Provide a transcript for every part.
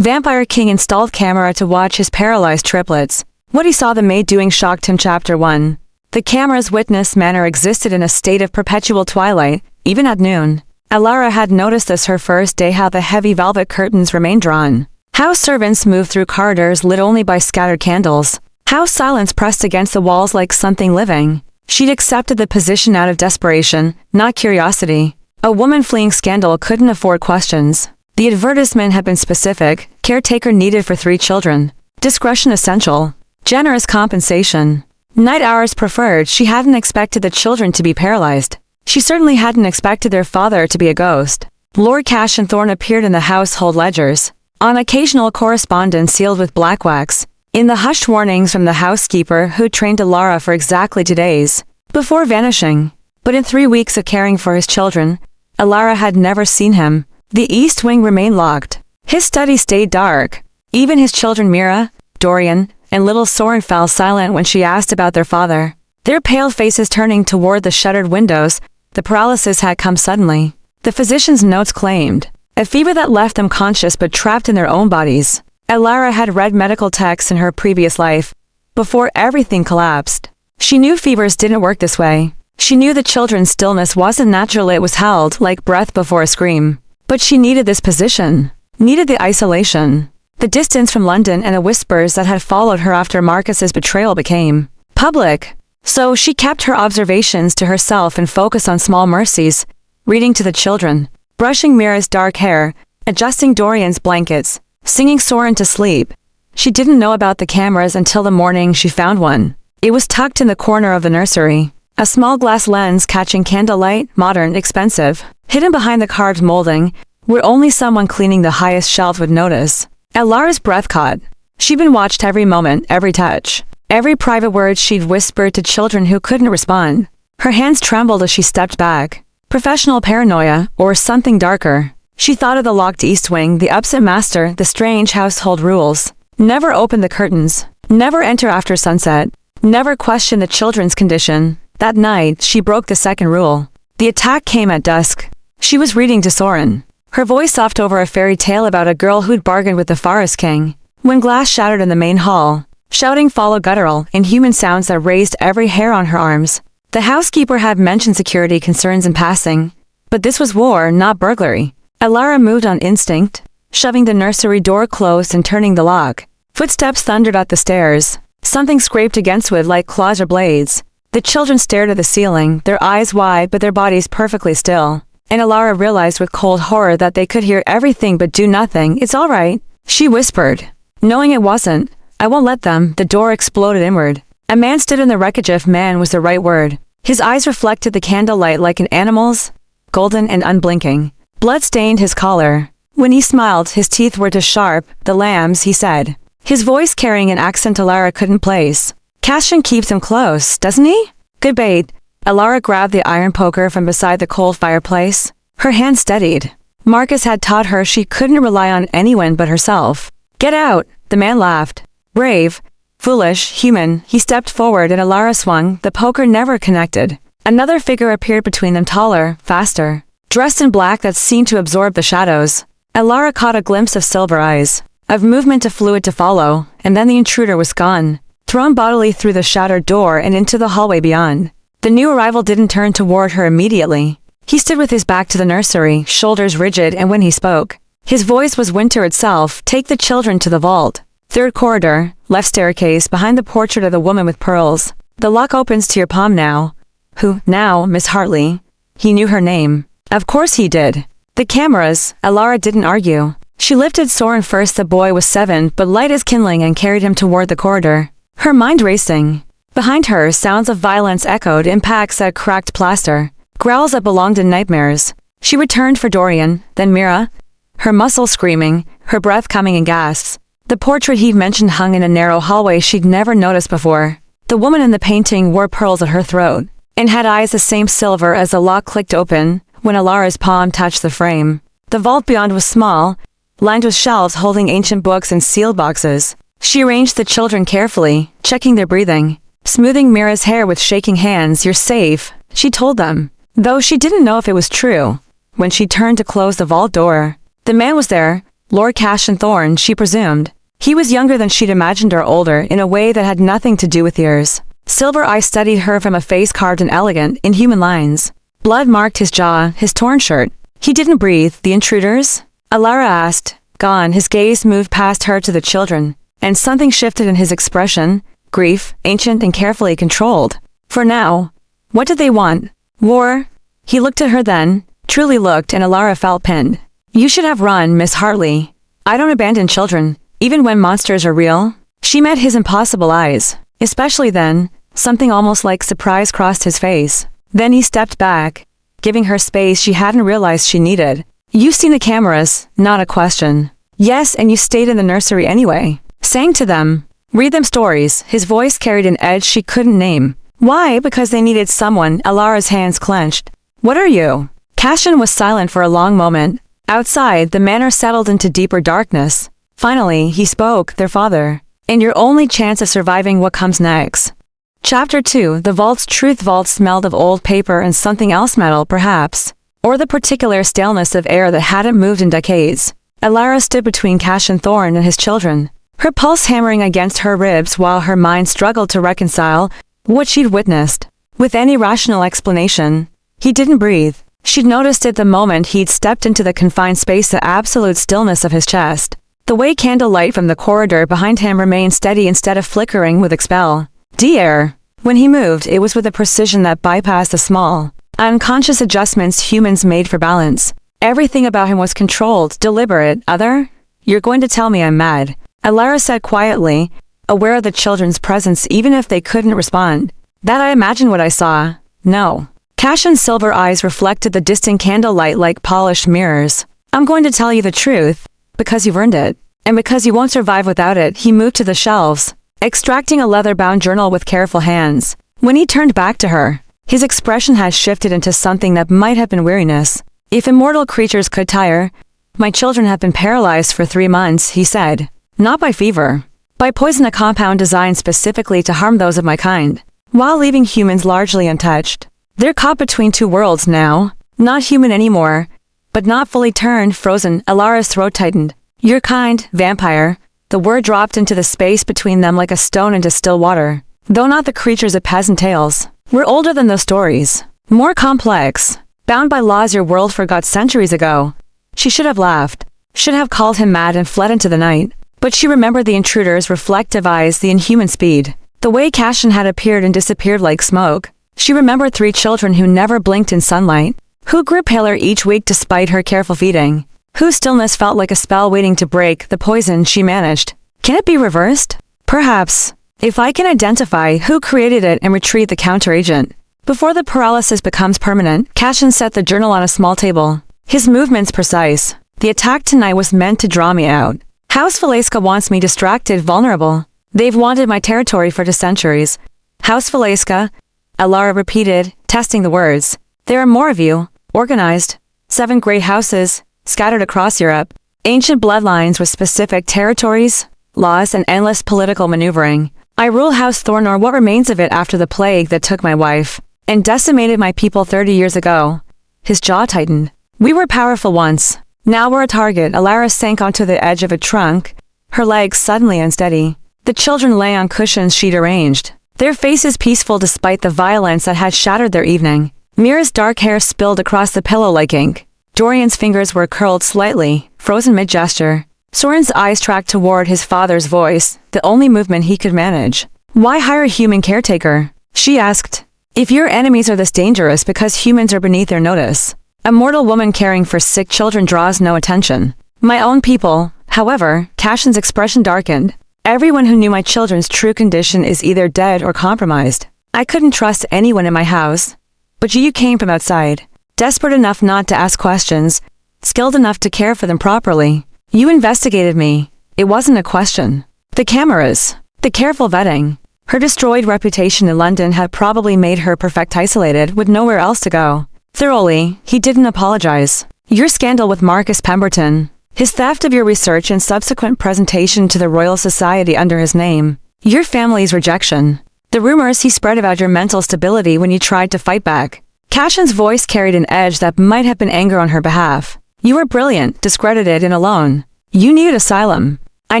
Vampire King installed camera to watch his paralyzed triplets. What he saw the maid doing shocked him. Chapter 1. The camera's witness manor existed in a state of perpetual twilight, even at noon. Alara had noticed this her first day, how the heavy velvet curtains remained drawn. How servants moved through corridors lit only by scattered candles. How silence pressed against the walls like something living. She'd accepted the position out of desperation, not curiosity. A woman fleeing scandal couldn't afford questions. The advertisement had been specific: caretaker needed for 3 children. Discretion essential. Generous compensation. Night hours preferred. She hadn't expected the children to be paralyzed. She certainly hadn't expected their father to be a ghost. Lord Cash and Thorne appeared in the household ledgers, on occasional correspondence sealed with black wax, in the hushed warnings from the housekeeper who trained Alara for exactly 2 days, before vanishing. But in 3 weeks of caring for his children, Alara had never seen him. The east wing remained locked. His study stayed dark. Even his children Mira, Dorian, and little Soren fell silent when she asked about their father. Their pale faces turning toward the shuttered windows. The paralysis had come suddenly. The physician's notes claimed a fever that left them conscious but trapped in their own bodies. Alara had read medical texts in her previous life, before everything collapsed. She knew fevers didn't work this way. She knew the children's stillness wasn't natural, it was held like breath before a scream. But she needed this position, needed the isolation. The distance from London and the whispers that had followed her after Marcus's betrayal became public. So she kept her observations to herself and focused on small mercies, reading to the children, brushing Mira's dark hair, adjusting Dorian's blankets, singing Soren to sleep. She didn't know about the cameras until the morning she found one. It was tucked in the corner of the nursery. A small glass lens catching candlelight, modern, expensive, hidden behind the carved molding, where only someone cleaning the highest shelf would notice. Alara's breath caught. She'd been watched every moment, every touch, every private word she'd whispered to children who couldn't respond. Her hands trembled as she stepped back. Professional paranoia, or something darker. She thought of the locked east wing, the upset master, the strange household rules. Never open the curtains. Never enter after sunset. Never question the children's condition. That night, she broke the second rule. The attack came at dusk. She was reading to Soren, her voice soft over a fairy tale about a girl who'd bargained with the Forest King. When glass shattered in the main hall, shouting followed guttural, inhuman sounds that raised every hair on her arms. The housekeeper had mentioned security concerns in passing, but this was war, not burglary. Alara moved on instinct, shoving the nursery door closed and turning the lock. Footsteps thundered at the stairs. Something scraped against wood like claws or blades. The children stared at the ceiling, their eyes wide but their bodies perfectly still. And Alara realized with cold horror that they could hear everything but do nothing. "It's all right," she whispered. Knowing it wasn't. "I won't let them." The door exploded inward. A man stood in the wreckage, if man was the right word. His eyes reflected the candlelight like an animal's, golden and unblinking. Blood stained his collar. When he smiled, his teeth were too sharp. "The lambs," he said, his voice carrying an accent Alara couldn't place. "Cassian keeps him close, doesn't he?" "Good bait." Alara grabbed the iron poker from beside the cold fireplace. Her hand steadied. Marcus had taught her she couldn't rely on anyone but herself. "Get out," the man laughed. Brave, foolish, human. He stepped forward and Alara swung. The poker never connected. Another figure appeared between them, taller, faster, dressed in black that seemed to absorb the shadows. Alara caught a glimpse of silver eyes, of movement to fluid to follow, and then the intruder was gone, thrown bodily through the shattered door and into the hallway beyond. The new arrival didn't turn toward her immediately. He stood with his back to the nursery, shoulders rigid, and when he spoke, his voice was winter itself. "Take the children to the vault. Third corridor, left staircase, behind the portrait of the woman with pearls. The lock opens to your palm now." "Who, now, Miss Hartley?" He knew her name. Of course he did. "The cameras." Alara didn't argue. She lifted Soren first. The boy was 7, but light as kindling, and carried him toward the corridor. Her mind racing. Behind her, sounds of violence echoed, impacts that cracked plaster, growls that belonged in nightmares. She returned for Dorian, then Mira, her muscles screaming, her breath coming in gasps. The portrait he'd mentioned hung in a narrow hallway she'd never noticed before. The woman in the painting wore pearls at her throat, and had eyes the same silver as the lock clicked open when Alara's palm touched the frame. The vault beyond was small, lined with shelves holding ancient books and sealed boxes. She arranged the children carefully, checking their breathing, smoothing Mira's hair with shaking hands. "You're safe," she told them, though she didn't know if it was true. When she turned to close the vault door, the man was there, Lord Cashin Thorne, she presumed. He was younger than she'd imagined or older in a way that had nothing to do with years. Silver eyes studied her from a face carved in elegant, inhuman lines. Blood marked his jaw, his torn shirt. He didn't breathe. The intruders? Alara asked. Gone, his gaze moved past her to the children, and something shifted in his expression. Grief, ancient and carefully controlled. For now. What did they want? War? He looked at her then, truly looked, and Alara felt pinned. You should have run, Miss Hartley. I don't abandon children, even when monsters are real. She met his impossible eyes. Especially then, something almost like surprise crossed his face. Then he stepped back, giving her space she hadn't realized she needed. You've seen the cameras, not a question. Yes, and you stayed in the nursery anyway. Sang to them. Read them stories. His voice carried an edge she couldn't name. Why? Because they needed someone. Alara's hands clenched. What are you? Cashin was silent for a long moment. Outside, the manor settled into deeper darkness. Finally, he spoke, their father. And your only chance of surviving what comes next. Chapter 2. The vault's truth. Vault smelled of old paper and something else, metal, perhaps. Or the particular staleness of air that hadn't moved in decades. Alara stood between Cashin Thorne and his children, her pulse hammering against her ribs while her mind struggled to reconcile what she'd witnessed. With any rational explanation, he didn't breathe. She'd noticed it the moment he'd stepped into the confined space, the absolute stillness of his chest. The way candlelight from the corridor behind him remained steady instead of flickering with expel. Air. When he moved, it was with a precision that bypassed the small, unconscious adjustments humans made for balance. Everything about him was controlled, deliberate. Other? You're going to tell me I'm mad, Alara said quietly, aware of the children's presence even if they couldn't respond. That I imagined what I saw. No. Cashin's silver eyes reflected the distant candlelight like polished mirrors. I'm going to tell you the truth, because you've earned it. And because you won't survive without it. He moved to the shelves, extracting a leather-bound journal with careful hands. When he turned back to her, his expression had shifted into something that might have been weariness. If immortal creatures could tire, my children have been paralyzed for 3 months, he said. Not by fever. By poison, a compound designed specifically to harm those of my kind, while leaving humans largely untouched. They're caught between two worlds now. Not human anymore, but not fully turned, frozen. Alara's throat tightened. Your kind, vampire. The word dropped into the space between them like a stone into still water. Though not the creatures of peasant tales. We're older than those stories. More complex. Bound by laws your world forgot centuries ago. She should have laughed. Should have called him mad and fled into the night. But she remembered the intruder's reflective eyes, the inhuman speed. The way Cashin had appeared and disappeared like smoke. She remembered 3 children who never blinked in sunlight. Who grew paler each week despite her careful feeding. Whose stillness felt like a spell waiting to break. The poison she managed. Can it be reversed? Perhaps. If I can identify who created it and retrieve the counteragent. Before the paralysis becomes permanent, Cashin set the journal on a small table. His movements precise. The attack tonight was meant to draw me out. House Valeska wants me distracted, vulnerable. They've wanted my territory for centuries. House Valeska, Alara repeated, testing the words. There are more of you, organized. 7 great houses, scattered across Europe. Ancient bloodlines with specific territories, laws, and endless political maneuvering. I rule House Thorne, or what remains of it, after the plague that took my wife and decimated my people 30 years ago. His jaw tightened. We were powerful once. Now we're a target. Alara sank onto the edge of a trunk, her legs suddenly unsteady. The children lay on cushions she'd arranged, their faces peaceful despite the violence that had shattered their evening. Mira's dark hair spilled across the pillow like ink. Dorian's fingers were curled slightly, frozen mid-gesture. Soren's eyes tracked toward his father's voice, the only movement he could manage. Why hire a human caretaker? She asked. If your enemies are this dangerous because humans are beneath their notice. A mortal woman caring for sick children draws no attention. My own people, however, Cashin's expression darkened. Everyone who knew my children's true condition is either dead or compromised. I couldn't trust anyone in my house. But you came from outside, desperate enough not to ask questions, skilled enough to care for them properly. You investigated me. It wasn't a question. The cameras, the careful vetting. Her destroyed reputation in London had probably made her perfect isolated with nowhere else to go. Thoroughly, he didn't apologize. Your scandal with Marcus Pemberton, his theft of your research and subsequent presentation to the Royal Society under his name, your family's rejection, the rumors he spread about your mental stability when you tried to fight back. Cashin's voice carried an edge that might have been anger on her behalf. You were brilliant, discredited and alone. You needed asylum. I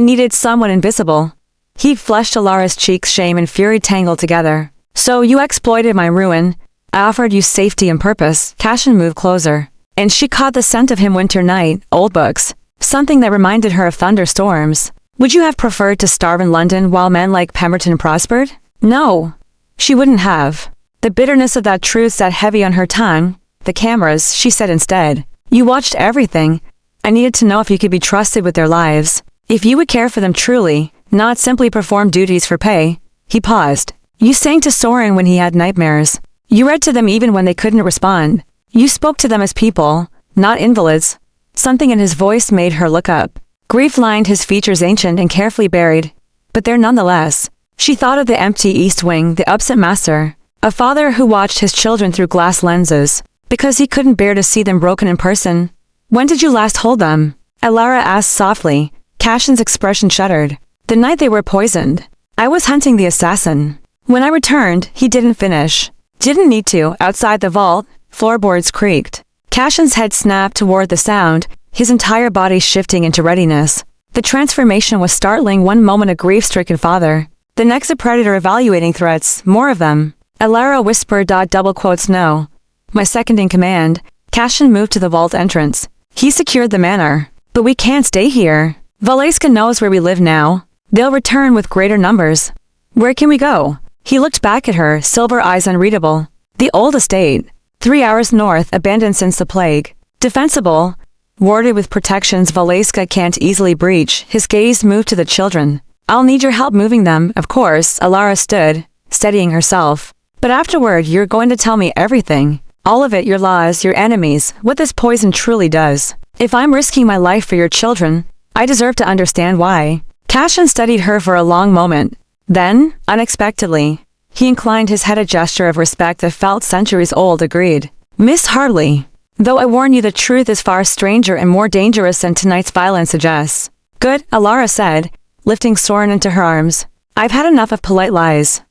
needed someone invisible. He flushed Alara's cheeks, shame and fury tangled together. So you exploited my ruin. I offered you safety and purpose. Cashin moved closer, and she caught the scent of him. Winter night, old books, something that reminded her of thunderstorms. Would you have preferred to starve in London while men like Pemberton prospered? No, she wouldn't have. The bitterness of that truth sat heavy on her tongue. The cameras, she said instead. You watched everything. I needed to know if you could be trusted with their lives. If you would care for them truly, not simply perform duties for pay. He paused. You sang to Soren when he had nightmares. You read to them even when they couldn't respond. You spoke to them as people, not invalids. Something in his voice made her look up. Grief lined his features, ancient and carefully buried. But there nonetheless. She thought of the empty East Wing, the absent master. A father who watched his children through glass lenses, because he couldn't bear to see them broken in person. When did you last hold them? Alara asked softly. Cashin's expression shuddered. The night they were poisoned. I was hunting the assassin. When I returned, he didn't finish. Didn't need to. Outside the vault, floorboards creaked. Cashin's head snapped toward the sound, his entire body shifting into readiness. The transformation was startling. One moment a grief-stricken father, the next a predator evaluating threats, more of them. Alara whispered, double quotes, no. My second in command. Cashin moved to the vault entrance. He secured the manor. But we can't stay here. Valeska knows where we live now. They'll return with greater numbers. Where can we go? He looked back at her, silver eyes unreadable. The old estate. 3 hours north, abandoned since the plague. Defensible. Warded with protections Valeska can't easily breach. His gaze moved to the children. I'll need your help moving them, of course. Alara stood, steadying herself. But afterward, you're going to tell me everything. All of it, your laws, your enemies, what this poison truly does. If I'm risking my life for your children, I deserve to understand why. Cashin studied her for a long moment. Then, unexpectedly, he inclined his head, a gesture of respect that felt centuries old, agreed. Miss Hartley. Though I warn you, the truth is far stranger and more dangerous than tonight's violence suggests. Good, Alara said, lifting Soren into her arms. I've had enough of polite lies.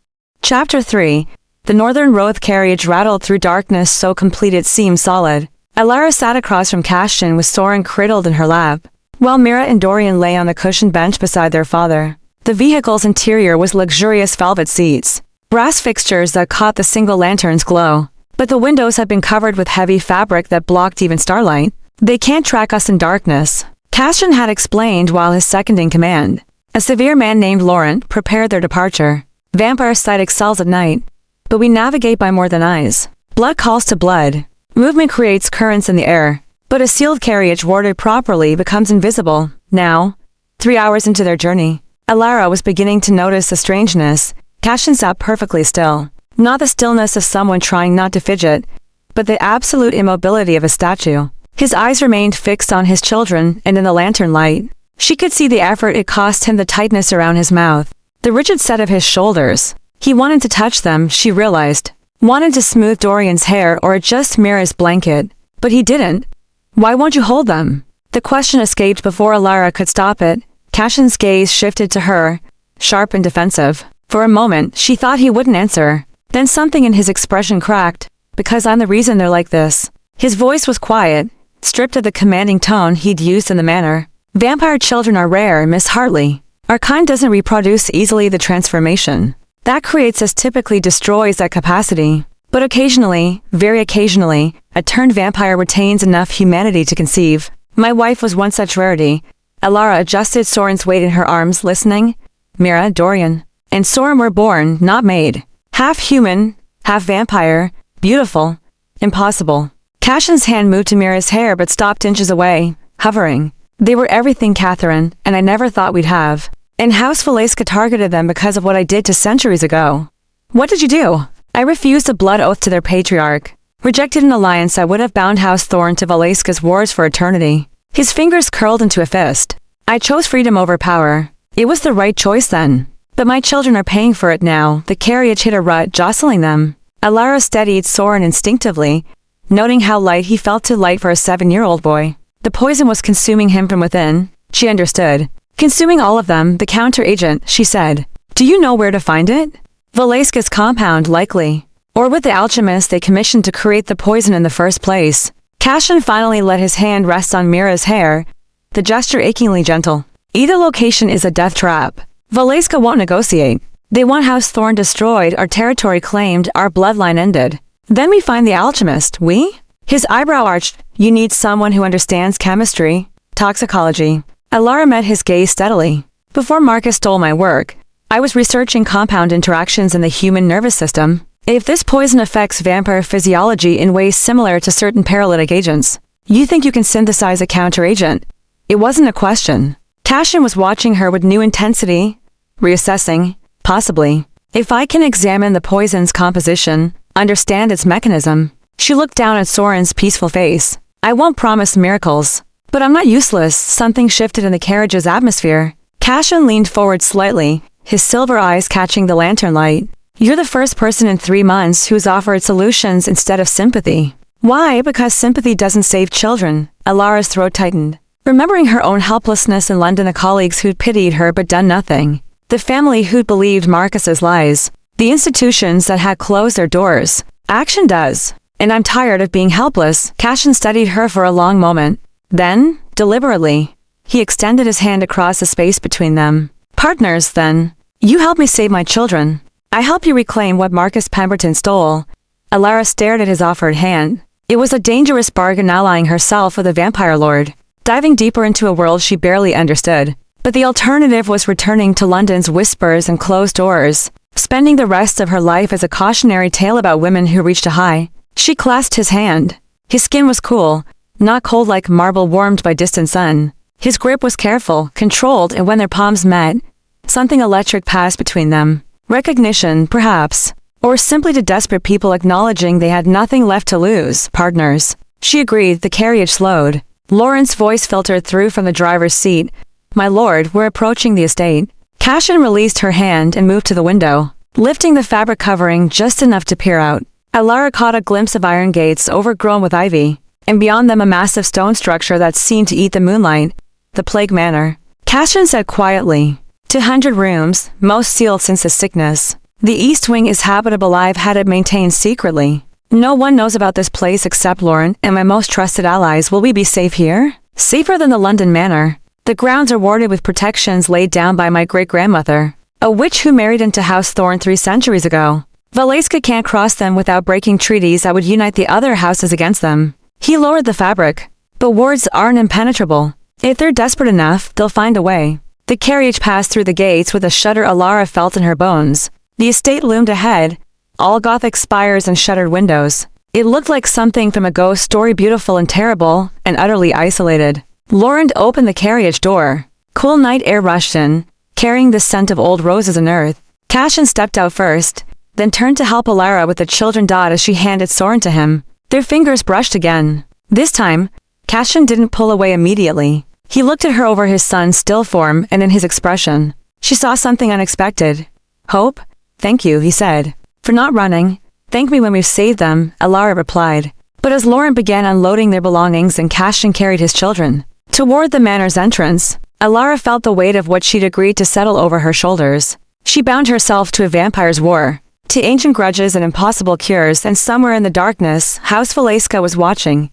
Chapter 3. The Northern Road carriage rattled through darkness so complete it seemed solid. Alara sat across from Cashin with Soren cradled in her lap, while Mira and Dorian lay on the cushioned bench beside their father. The vehicle's interior was luxurious velvet seats, brass fixtures that caught the single lantern's glow. But the windows had been covered with heavy fabric that blocked even starlight. They can't track us in darkness, Cashin had explained while his second-in-command, a severe man named Laurent, prepared their departure. Vampire sight excels at night, but we navigate by more than eyes. Blood calls to blood. Movement creates currents in the air, but a sealed carriage warded properly becomes invisible. Now, 3 hours into their journey, Alara was beginning to notice the strangeness. Cashin sat perfectly still. Not the stillness of someone trying not to fidget, but the absolute immobility of a statue. His eyes remained fixed on his children, and in the lantern light, she could see the effort it cost him, the tightness around his mouth, the rigid set of his shoulders. He wanted to touch them, she realized. Wanted to smooth Dorian's hair or adjust Mira's blanket, but he didn't. Why won't you hold them? The question escaped before Alara could stop it. Cashin's gaze shifted to her, sharp and defensive. For a moment, she thought he wouldn't answer. Then something in his expression cracked. Because I'm the reason they're like this. His voice was quiet, stripped of the commanding tone he'd used in the manor. Vampire children are rare, Miss Hartley. Our kind doesn't reproduce easily. The transformation that creates us typically destroys that capacity. But occasionally, very occasionally, a turned vampire retains enough humanity to conceive. My wife was one such rarity. Alara adjusted Soren's weight in her arms, listening. Mira, Dorian, and Soren were born, not made. Half human, half vampire, beautiful, impossible. Cashin's hand moved to Mira's hair but stopped inches away, hovering. They were everything, Catherine, and I never thought we'd have. And House Valeska targeted them because of what I did to centuries ago. What did you do? I refused a blood oath to their patriarch. Rejected an alliance that would have bound House Thorn to Valeska's wars for eternity. His fingers curled into a fist. I chose freedom over power. It was the right choice then. But my children are paying for it now. The carriage hit a rut, jostling them. Alara steadied Soren instinctively, noting how light he felt, too light for a 7-year-old boy. The poison was consuming him from within. She understood. Consuming all of them, the counter-agent, she said. Do you know where to find it? Valeska's compound, likely. Or with the alchemist they commissioned to create the poison in the first place. Cashin finally let his hand rest on Mira's hair, the gesture achingly gentle. Either location is a death trap. Valeska won't negotiate. They want House Thorn destroyed, our territory claimed, our bloodline ended. Then we find the alchemist, we? His eyebrow arched. You need someone who understands chemistry, toxicology. Alara met his gaze steadily. Before Marcus stole my work, I was researching compound interactions in the human nervous system. If this poison affects vampire physiology in ways similar to certain paralytic agents, you think you can synthesize a counteragent? It wasn't a question. Cassian was watching her with new intensity, reassessing, possibly. If I can examine the poison's composition, understand its mechanism. She looked down at Soren's peaceful face. I won't promise miracles, but I'm not useless. Something shifted in the carriage's atmosphere. Cassian leaned forward slightly, his silver eyes catching the lantern light. You're the first person in 3 months who's offered solutions instead of sympathy. Why? Because sympathy doesn't save children. Alara's throat tightened. Remembering her own helplessness in London, the colleagues who'd pitied her but done nothing. The family who'd believed Marcus's lies. The institutions that had closed their doors. Action does. And I'm tired of being helpless. Cassian studied her for a long moment. Then, deliberately, he extended his hand across the space between them. Partners, then. You help me save my children. I help you reclaim what Marcus Pemberton stole. Alara stared at his offered hand. It was a dangerous bargain, allying herself with a vampire lord, diving deeper into a world she barely understood. But the alternative was returning to London's whispers and closed doors, spending the rest of her life as a cautionary tale about women who reached a high. She clasped his hand. His skin was cool, not cold like marble warmed by distant sun. His grip was careful, controlled, and when their palms met, something electric passed between them. Recognition, perhaps, or simply to desperate people acknowledging they had nothing left to lose. Partners. She agreed. The carriage slowed. Lauren's voice filtered through from the driver's seat. My lord, we're approaching the estate. Cassian released her hand and moved to the window, lifting the fabric covering just enough to peer out. Alara caught a glimpse of iron gates overgrown with ivy, and beyond them a massive stone structure that seemed to eat the moonlight. The Plague Manor. Cassian said quietly. 200 rooms, most sealed since the sickness. The East Wing is habitable. I've had it maintained secretly. No one knows about this place except Lauren and my most trusted allies. Will we be safe here? Safer than the London Manor. The grounds are warded with protections laid down by my great-grandmother, a witch who married into House Thorn 3 centuries ago. Valeska can't cross them without breaking treaties that would unite the other houses against them. He lowered the fabric. But wards aren't impenetrable. If they're desperate enough, they'll find a way. The carriage passed through the gates with a shudder Alara felt in her bones. The estate loomed ahead, all Gothic spires and shuttered windows. It looked like something from a ghost story, beautiful and terrible, and utterly isolated. Lauren opened the carriage door. Cool night air rushed in, carrying the scent of old roses and earth. Cassian stepped out first, then turned to help Alara with the children dot as she handed Soren to him. Their fingers brushed again. This time, Cassian didn't pull away immediately. He looked at her over his son's still form, and in his expression, she saw something unexpected. Hope? Thank you, he said. For not running. Thank me when we've saved them, Alara replied. But as Lauren began unloading their belongings and Cassian carried his children toward the manor's entrance, Alara felt the weight of what she'd agreed to settle over her shoulders. She bound herself to a vampire's war, to ancient grudges and impossible cures, and somewhere in the darkness, House Valeska was watching.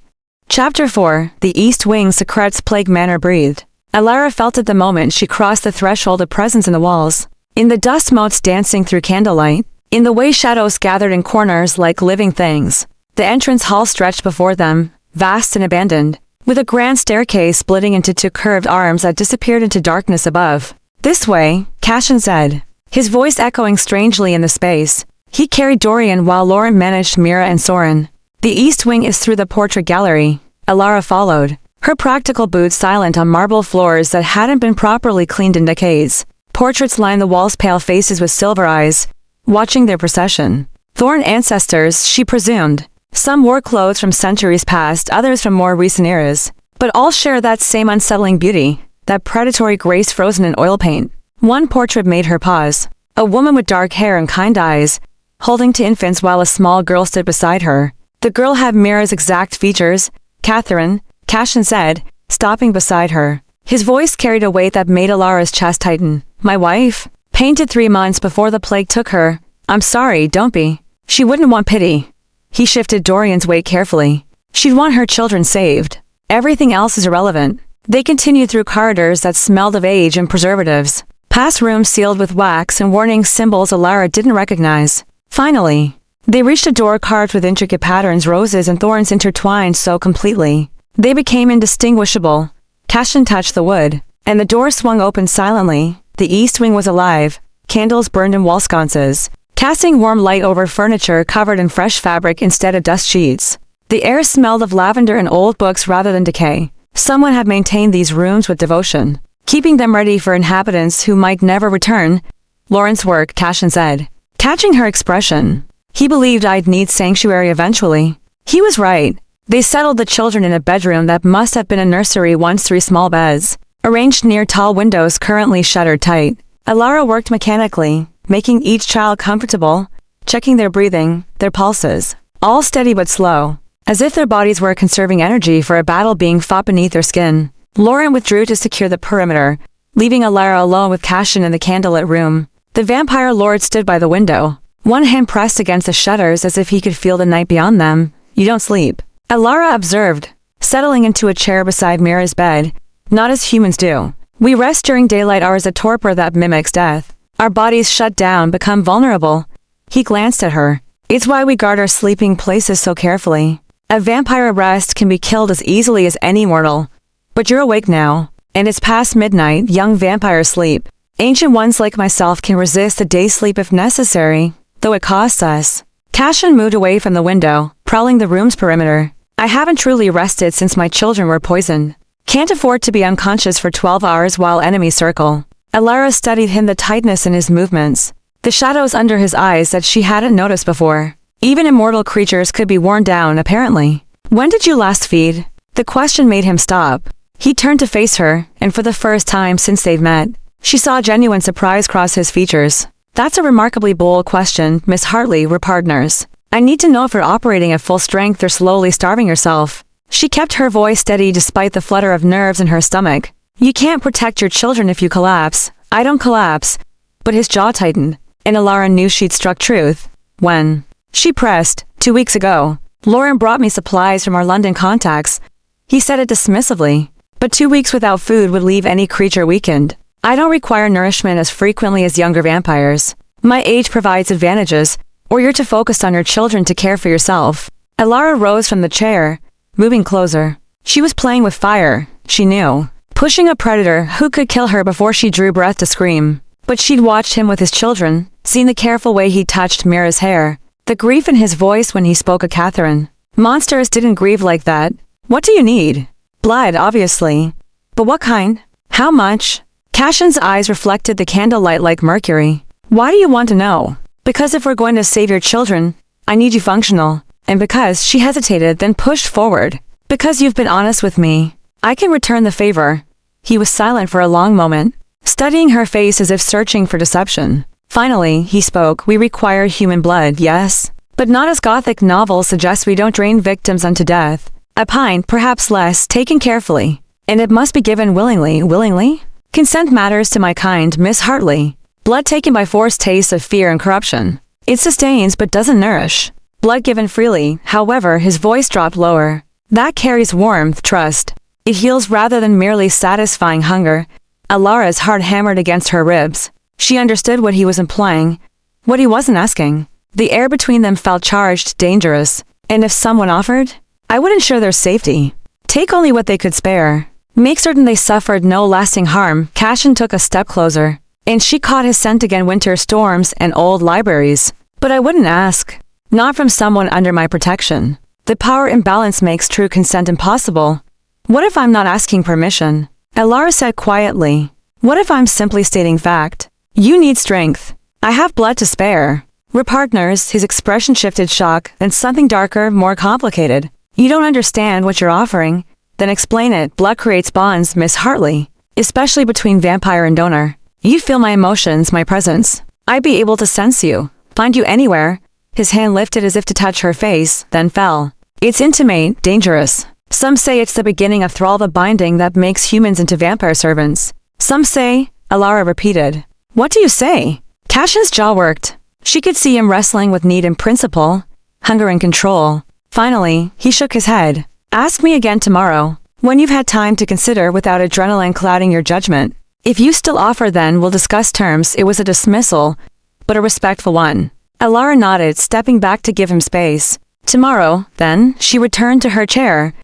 Chapter 4. The East Wing Secret's Plague Manor breathed. Alara felt at the moment she crossed the threshold a presence in the walls, in the dust motes dancing through candlelight, in the way shadows gathered in corners like living things. The entrance hall stretched before them, vast and abandoned, with a grand staircase splitting into 2 curved arms that disappeared into darkness above. This way, Cassian said, his voice echoing strangely in the space. He carried Dorian while Lauren managed Mira and Soren. The East Wing is through the portrait gallery. Alara followed, her practical boots silent on marble floors that hadn't been properly cleaned in decades. Portraits lined the walls, pale faces with silver eyes, watching their procession. Thorn ancestors, she presumed. Some wore clothes from centuries past, others from more recent eras. But all share that same unsettling beauty, that predatory grace frozen in oil paint. One portrait made her pause. A woman with dark hair and kind eyes, holding to infants while a small girl stood beside her. The girl had Mira's exact features. Catherine, Cassian said, stopping beside her. His voice carried a weight that made Alara's chest tighten. My wife? Painted 3 months before the plague took her. I'm sorry, don't be. She wouldn't want pity. He shifted Dorian's weight carefully. She'd want her children saved. Everything else is irrelevant. They continued through corridors that smelled of age and preservatives, past rooms sealed with wax and warning symbols Alara didn't recognize. Finally, they reached a door carved with intricate patterns, roses and thorns intertwined so completely they became indistinguishable. Cassian touched the wood, and the door swung open silently. The east wing was alive. Candles burned in wall sconces, casting warm light over furniture covered in fresh fabric instead of dust sheets. The air smelled of lavender and old books rather than decay. Someone had maintained these rooms with devotion, keeping them ready for inhabitants who might never return. Lauren's work, Cassian said, catching her expression. He believed I'd need sanctuary eventually. He was right. They settled the children in a bedroom that must have been a nursery once. 3 small beds, arranged near tall windows currently shuttered tight. Alara worked mechanically, making each child comfortable, checking their breathing, their pulses, all steady but slow, as if their bodies were conserving energy for a battle being fought beneath their skin. Lauren withdrew to secure the perimeter, leaving Alara alone with Cassian in the candlelit room. The vampire lord stood by the window, one hand pressed against the shutters as if he could feel the night beyond them. You don't sleep, Alara observed, settling into a chair beside Mira's bed. Not as humans do. We rest during daylight hours, a torpor that mimics death. Our bodies shut down, become vulnerable. He glanced at her. It's why we guard our sleeping places so carefully. A vampire rest can be killed as easily as any mortal. But you're awake now, and it's past midnight. Young vampires sleep. Ancient ones like myself can resist a day's sleep if necessary, though it costs us. Cassian moved away from the window, prowling the room's perimeter. I haven't truly rested since my children were poisoned. Can't afford to be unconscious for 12 hours while enemies circle. Alara studied him, the tightness in his movements, the shadows under his eyes that she hadn't noticed before. Even immortal creatures could be worn down, apparently. When did you last feed? The question made him stop. He turned to face her, and for the first time since they've met, she saw genuine surprise cross his features. That's a remarkably bold question, Miss Hartley. We're partners. I need to know if you're operating at full strength or slowly starving yourself. She kept her voice steady despite the flutter of nerves in her stomach. You can't protect your children if you collapse. I don't collapse. But his jaw tightened, and Alara knew she'd struck truth. When? She pressed. 2 weeks ago. Lauren brought me supplies from our London contacts. He said it dismissively. But 2 weeks without food would leave any creature weakened. I don't require nourishment as frequently as younger vampires. My age provides advantages, or you're too focused on your children to care for yourself. Alara rose from the chair, moving closer. She was playing with fire, she knew. Pushing a predator who could kill her before she drew breath to scream. But she'd watched him with his children, seen the careful way he touched Mira's hair, the grief in his voice when he spoke of Catherine. Monsters didn't grieve like that. What do you need? Blood, obviously. But what kind? How much? Cassian's eyes reflected the candlelight like mercury. Why do you want to know? Because if we're going to save your children, I need you functional. And because she hesitated, then pushed forward. Because you've been honest with me, I can return the favor. He was silent for a long moment, studying her face as if searching for deception. Finally, he spoke. We require human blood, yes? But not as Gothic novels suggest. We don't drain victims unto death. A pint, perhaps less, taken carefully. And it must be given willingly. Willingly? Consent matters to my kind, Miss Hartley. Blood taken by force tastes of fear and corruption. It sustains but doesn't nourish. Blood given freely, however, his voice dropped lower. That carries warmth, trust. It heals rather than merely satisfying hunger. Alara's heart hammered against her ribs. She understood what he was implying, what he wasn't asking. The air between them felt charged, dangerous. And if someone offered? I would ensure their safety. Take only what they could spare. Make certain they suffered no lasting harm. Cassian took a step closer, and she caught his scent again. Winter storms and old libraries. But I wouldn't ask. Not from someone under my protection. The power imbalance makes true consent impossible. What if I'm not asking permission? Alara said quietly. What if I'm simply stating fact? You need strength. I have blood to spare. We're partners. His expression shifted, shock, then something darker, more complicated. You don't understand what you're offering. Then explain it. Blood creates bonds, Miss Hartley. Especially between vampire and donor. You'd feel my emotions, my presence. I'd be able to sense you. Find you anywhere. His hand lifted as if to touch her face, then fell. It's intimate, dangerous. Some say it's the beginning of thrall, the binding that makes humans into vampire servants. Some say, Alara repeated. What do you say? Cassian's jaw worked. She could see him wrestling with need and principle, hunger and control. Finally, he shook his head. Ask me again tomorrow. When you've had time to consider without adrenaline clouding your judgment. If you still offer, then we'll discuss terms. It was a dismissal, but a respectful one. Alara nodded, stepping back to give him space. Tomorrow, then, she returned to her chair,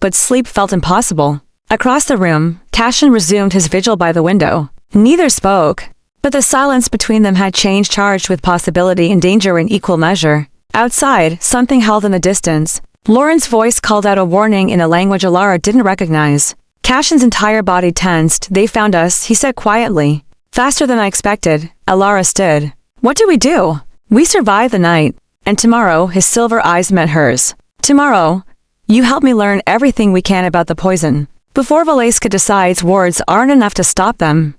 but sleep felt impossible. Across the room, Cashin resumed his vigil by the window. Neither spoke, but the silence between them had changed, charged with possibility and danger in equal measure. Outside, something held in the distance. Lauren's voice called out a warning in a language Alara didn't recognize. Cashin's entire body tensed. They found us, he said quietly. Faster than I expected. Alara stood. What do we do? We survived the night. And tomorrow, his silver eyes met hers. Tomorrow, you help me learn everything we can about the poison. Before Valeska decides words aren't enough to stop them.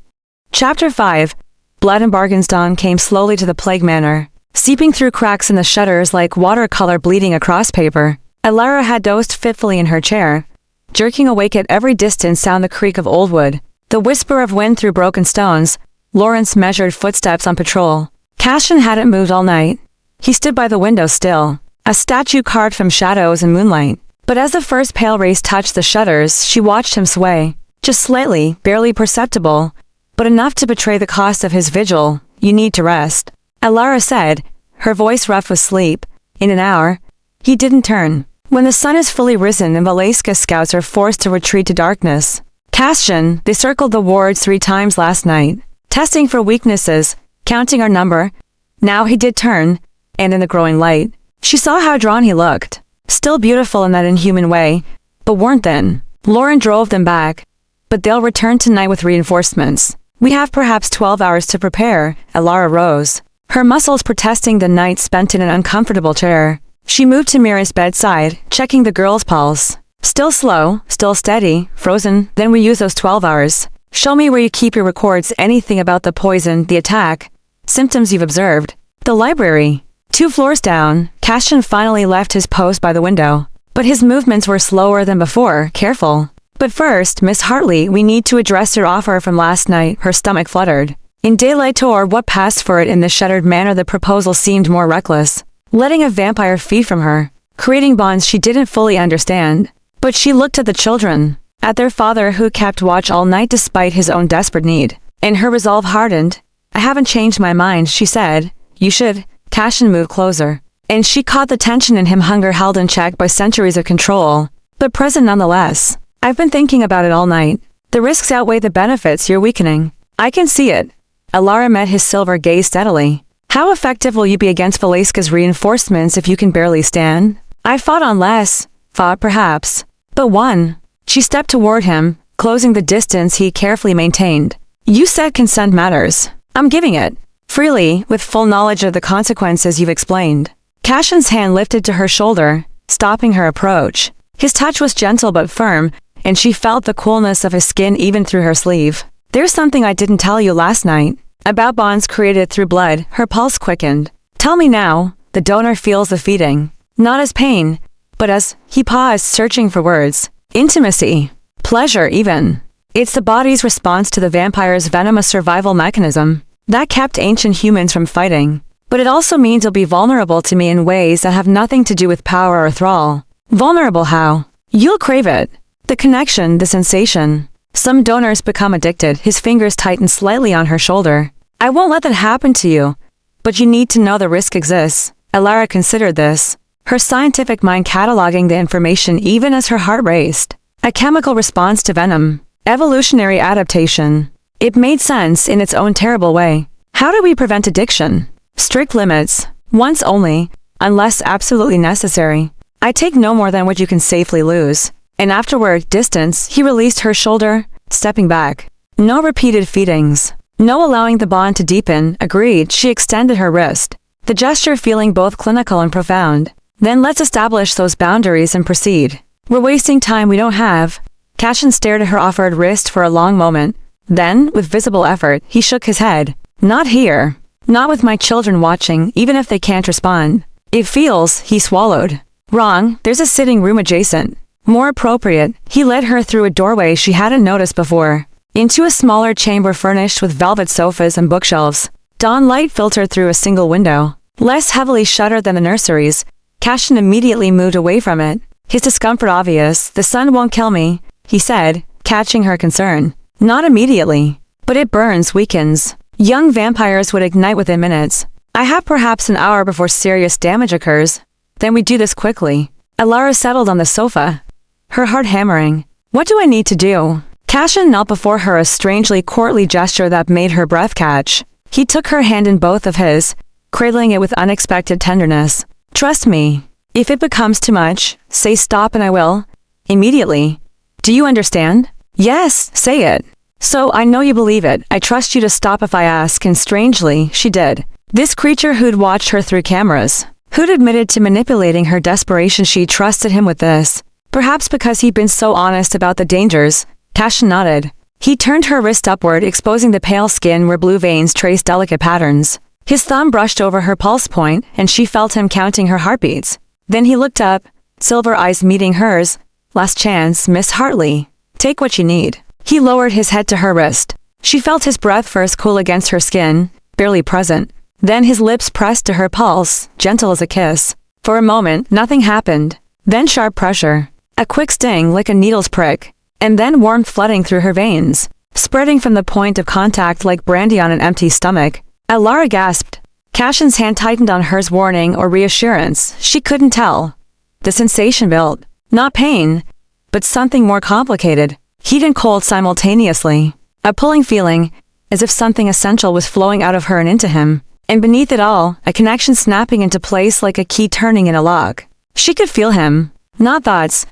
Chapter 5. Blood and bargains. Dawn came slowly to the plague manor, seeping through cracks in the shutters like watercolor bleeding across paper. Alara had dozed fitfully in her chair, jerking awake at every distance sound the creak of old wood, the whisper of wind through broken stones, Lawrence measured footsteps on patrol. Cashin hadn't moved all night. He stood by the window still, a statue carved from shadows and moonlight. But as the first pale rays touched the shutters, she watched him sway, just slightly, barely perceptible, but enough to betray the cost of his vigil. You need to rest, Alara said, her voice rough with sleep. In an hour, he didn't turn. When the sun is fully risen and Valeska scouts are forced to retreat to darkness. Cashin, they circled the wards 3 times last night, testing for weaknesses, counting our number. Now he did turn, and in the growing light, she saw how drawn he looked. Still beautiful in that inhuman way, but weren't then. Lauren drove them back. But they'll return tonight with reinforcements. We have perhaps 12 hours to prepare. Alara rose, her muscles protesting the night spent in an uncomfortable chair. She moved to Mira's bedside, checking the girl's pulse. Still slow, still steady, frozen. Then we use those 12 hours. Show me where you keep your records, anything about the poison, the attack, symptoms you've observed. The library. 2 floors down, Cashin finally left his post by the window. But his movements were slower than before, careful. But first, Miss Hartley, we need to address your offer from last night. Her stomach fluttered. In daylight or what passed for it in the shuttered manner, the proposal seemed more reckless. Letting a vampire feed from her, creating bonds she didn't fully understand. But she looked at the children, at their father who kept watch all night despite his own desperate need. And her resolve hardened. I haven't changed my mind, she said. You should. Cashin moved closer, and she caught the tension in him, hunger held in check by centuries of control, but present nonetheless. I've been thinking about it all night. The risks outweigh the benefits. You're weakening. I can see it. Alara met his silver gaze steadily. How effective will you be against Valeska's reinforcements if you can barely stand? I fought on less, fought perhaps, but won. She stepped toward him, closing the distance he carefully maintained. You said consent matters. I'm giving it. Freely, with full knowledge of the consequences you've explained. Cashin's hand lifted to her shoulder, stopping her approach. His touch was gentle but firm, and she felt the coolness of his skin even through her sleeve. There's something I didn't tell you last night. About bonds created through blood. Her pulse quickened. Tell me now. The donor feels the feeding. Not as pain, but as... He paused, searching for words. Intimacy. Pleasure, even. It's the body's response to the vampire's venom, a survival mechanism that kept ancient humans from fighting. But it also means you'll be vulnerable to me in ways that have nothing to do with power or thrall. Vulnerable how? You'll crave it. The connection, the sensation. Some donors become addicted. His fingers tightened slightly on her shoulder. I won't let that happen to you, but you need to know the risk exists. Alara considered this, her scientific mind cataloging the information even as her heart raced. A chemical response to venom. Evolutionary adaptation. It made sense in its own terrible way. How do we prevent addiction? Strict limits. Once only, unless absolutely necessary. I take no more than what you can safely lose. And afterward, distance. He released her shoulder, stepping back. No repeated feedings. No allowing the bond to deepen. Agreed. She extended her wrist, the gesture feeling both clinical and profound. Then let's establish those boundaries and proceed. We're wasting time we don't have. Cashin stared at her offered wrist for a long moment. Then, with visible effort, he shook his head. Not here. Not with my children watching, even if they can't respond. It feels, he swallowed. Wrong. There's a sitting room adjacent. More appropriate. He led her through a doorway she hadn't noticed before, into a smaller chamber furnished with velvet sofas and bookshelves. Dawn light filtered through a single window, less heavily shuttered than the nurseries. Cashin immediately moved away from it, his discomfort obvious. The sun won't kill me, he said, catching her concern. Not immediately. But it burns, weakens. Young vampires would ignite within minutes. I have perhaps an hour before serious damage occurs. Then we do this quickly. Alara settled on the sofa, her heart hammering. What do I need to do? Cassian knelt before her, a strangely courtly gesture that made her breath catch. He took her hand in both of his, cradling it with unexpected tenderness. Trust me. If it becomes too much, say stop and I will. Immediately. Do you understand? Yes, say it. So I know you believe it. I trust you to stop if I ask, and strangely, she did. This creature who'd watched her through cameras, who'd admitted to manipulating her desperation, she trusted him with this. Perhaps because he'd been so honest about the dangers. Cassian nodded. He turned her wrist upward, exposing the pale skin where blue veins traced delicate patterns. His thumb brushed over her pulse point, and she felt him counting her heartbeats. Then he looked up, silver eyes meeting hers. Last chance, Miss Hartley. Take what you need. He lowered his head to her wrist. She felt his breath first cool against her skin, barely present. Then his lips pressed to her pulse, gentle as a kiss. For a moment, nothing happened. Then sharp pressure. A quick sting like a needle's prick. And then warmth flooding through her veins, spreading from the point of contact like brandy on an empty stomach. Alara gasped. Cassian's hand tightened on hers, warning or reassurance. She couldn't tell. The sensation built. Not pain, but something more complicated. Heat and cold simultaneously. A pulling feeling, as if something essential was flowing out of her and into him. And beneath it all, a connection snapping into place like a key turning in a lock. She could feel him. Not thoughts,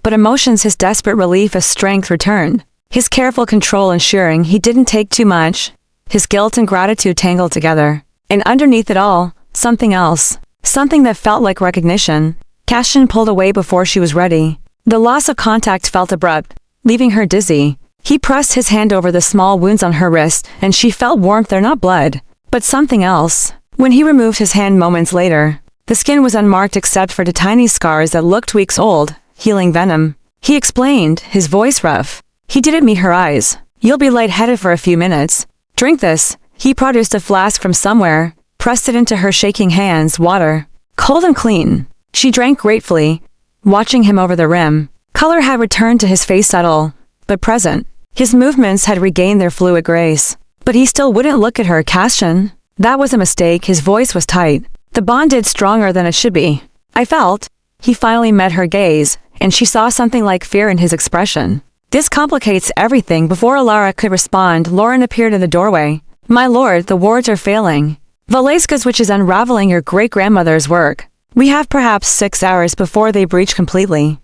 but emotions, his desperate relief as strength returned. His careful control ensuring he didn't take too much. His guilt and gratitude tangled together. And underneath it all, something else. Something that felt like recognition. Cassian pulled away before she was ready. The loss of contact felt abrupt, leaving her dizzy. He pressed his hand over the small wounds on her wrist, and she felt warmth there, not blood, but something else. When he removed his hand moments later, the skin was unmarked except for the tiny scars that looked weeks old, healing venom. He explained, his voice rough. He didn't meet her eyes. You'll be lightheaded for a few minutes. Drink this. He produced a flask from somewhere, pressed it into her shaking hands. Water. Cold and clean. She drank gratefully, watching him over the rim. Color had returned to his face, subtle, but present. His movements had regained their fluid grace. But he still wouldn't look at her. Cassian. That was a mistake. His voice was tight. The bond did stronger than it should be. I felt. He finally met her gaze, and she saw something like fear in his expression. This complicates everything. Before Alara could respond, Lauren appeared in the doorway. My lord, the wards are failing. Valeska's witch is unraveling your great-grandmother's work. We have perhaps 6 hours before they breach completely.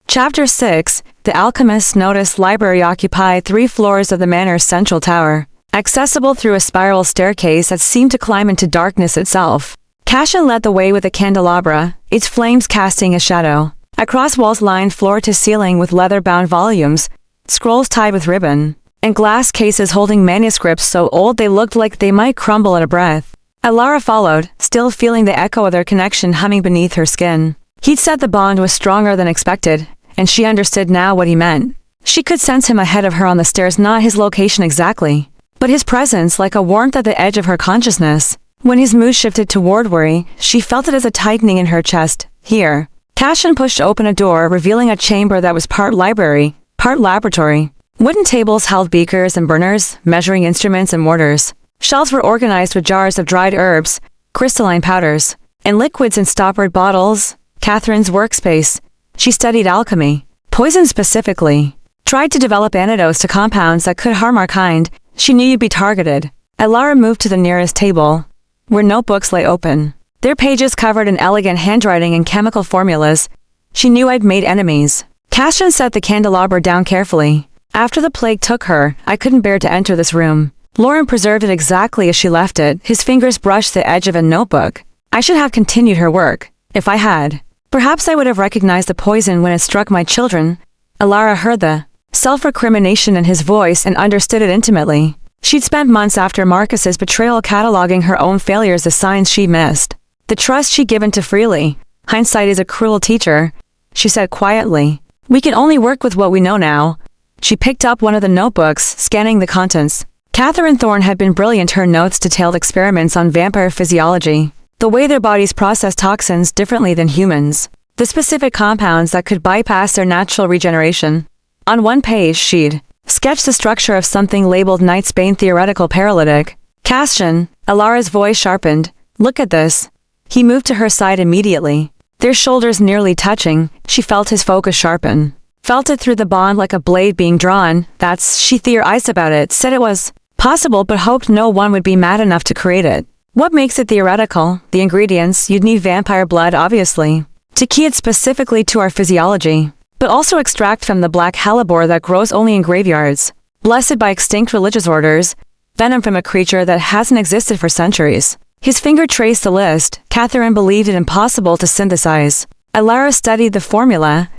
Chapter 6. The alchemist's notice. Library occupied 3 floors of the manor's central tower, accessible through a spiral staircase that seemed to climb into darkness itself. Cassian led the way with a candelabra, its flames casting a shadow. Across walls lined floor to ceiling with leather-bound volumes, scrolls tied with ribbon, and glass cases holding manuscripts so old they looked like they might crumble at a breath. Alara followed, still feeling the echo of their connection humming beneath her skin. He'd said the bond was stronger than expected, and she understood now what he meant. She could sense him ahead of her on the stairs, not his location exactly, but his presence like a warmth at the edge of her consciousness. When his mood shifted toward worry, she felt it as a tightening in her chest. Here. Cassian pushed open a door, revealing a chamber that was part library, part laboratory. Wooden tables held beakers and burners, measuring instruments and mortars. Shelves were organized with jars of dried herbs, crystalline powders, and liquids in stoppered bottles. Catherine's workspace. She studied alchemy, poison specifically, tried to develop antidotes to compounds that could harm our kind. She knew you'd be targeted. Alara moved to the nearest table, where notebooks lay open, their pages covered in elegant handwriting and chemical formulas. She knew I'd made enemies. Cassian set the candelabra down carefully. After the plague took her, I couldn't bear to enter this room. Lauren preserved it exactly as she left it. His fingers brushed the edge of a notebook. I should have continued her work. If I had. Perhaps I would have recognized the poison when it struck my children. Alara heard the self-recrimination in his voice and understood it intimately. She'd spent months after Marcus's betrayal cataloging her own failures as signs she missed. The trust she'd given too freely. Hindsight is a cruel teacher, she said quietly. We can only work with what we know now. She picked up one of the notebooks, scanning the contents. Catherine Thorne had been brilliant. Her notes detailed experiments on vampire physiology, the way their bodies process toxins differently than humans, the specific compounds that could bypass their natural regeneration. On one page she'd sketched the structure of something labeled Knight's Bane Theoretical Paralytic. Castian, Alara's voice sharpened. Look at this. He moved to her side immediately. Their shoulders nearly touching, she felt his focus sharpen. Felt it through the bond like a blade being drawn. She theorized about it, said it was possible but hoped no one would be mad enough to create it. What makes it theoretical? The ingredients. You'd need vampire blood, obviously, to key it specifically to our physiology, but also extract from the black hellebore that grows only in graveyards, blessed by extinct religious orders, venom from a creature that hasn't existed for centuries. His finger traced the list. Catherine believed it impossible to synthesize. Alara studied the formula,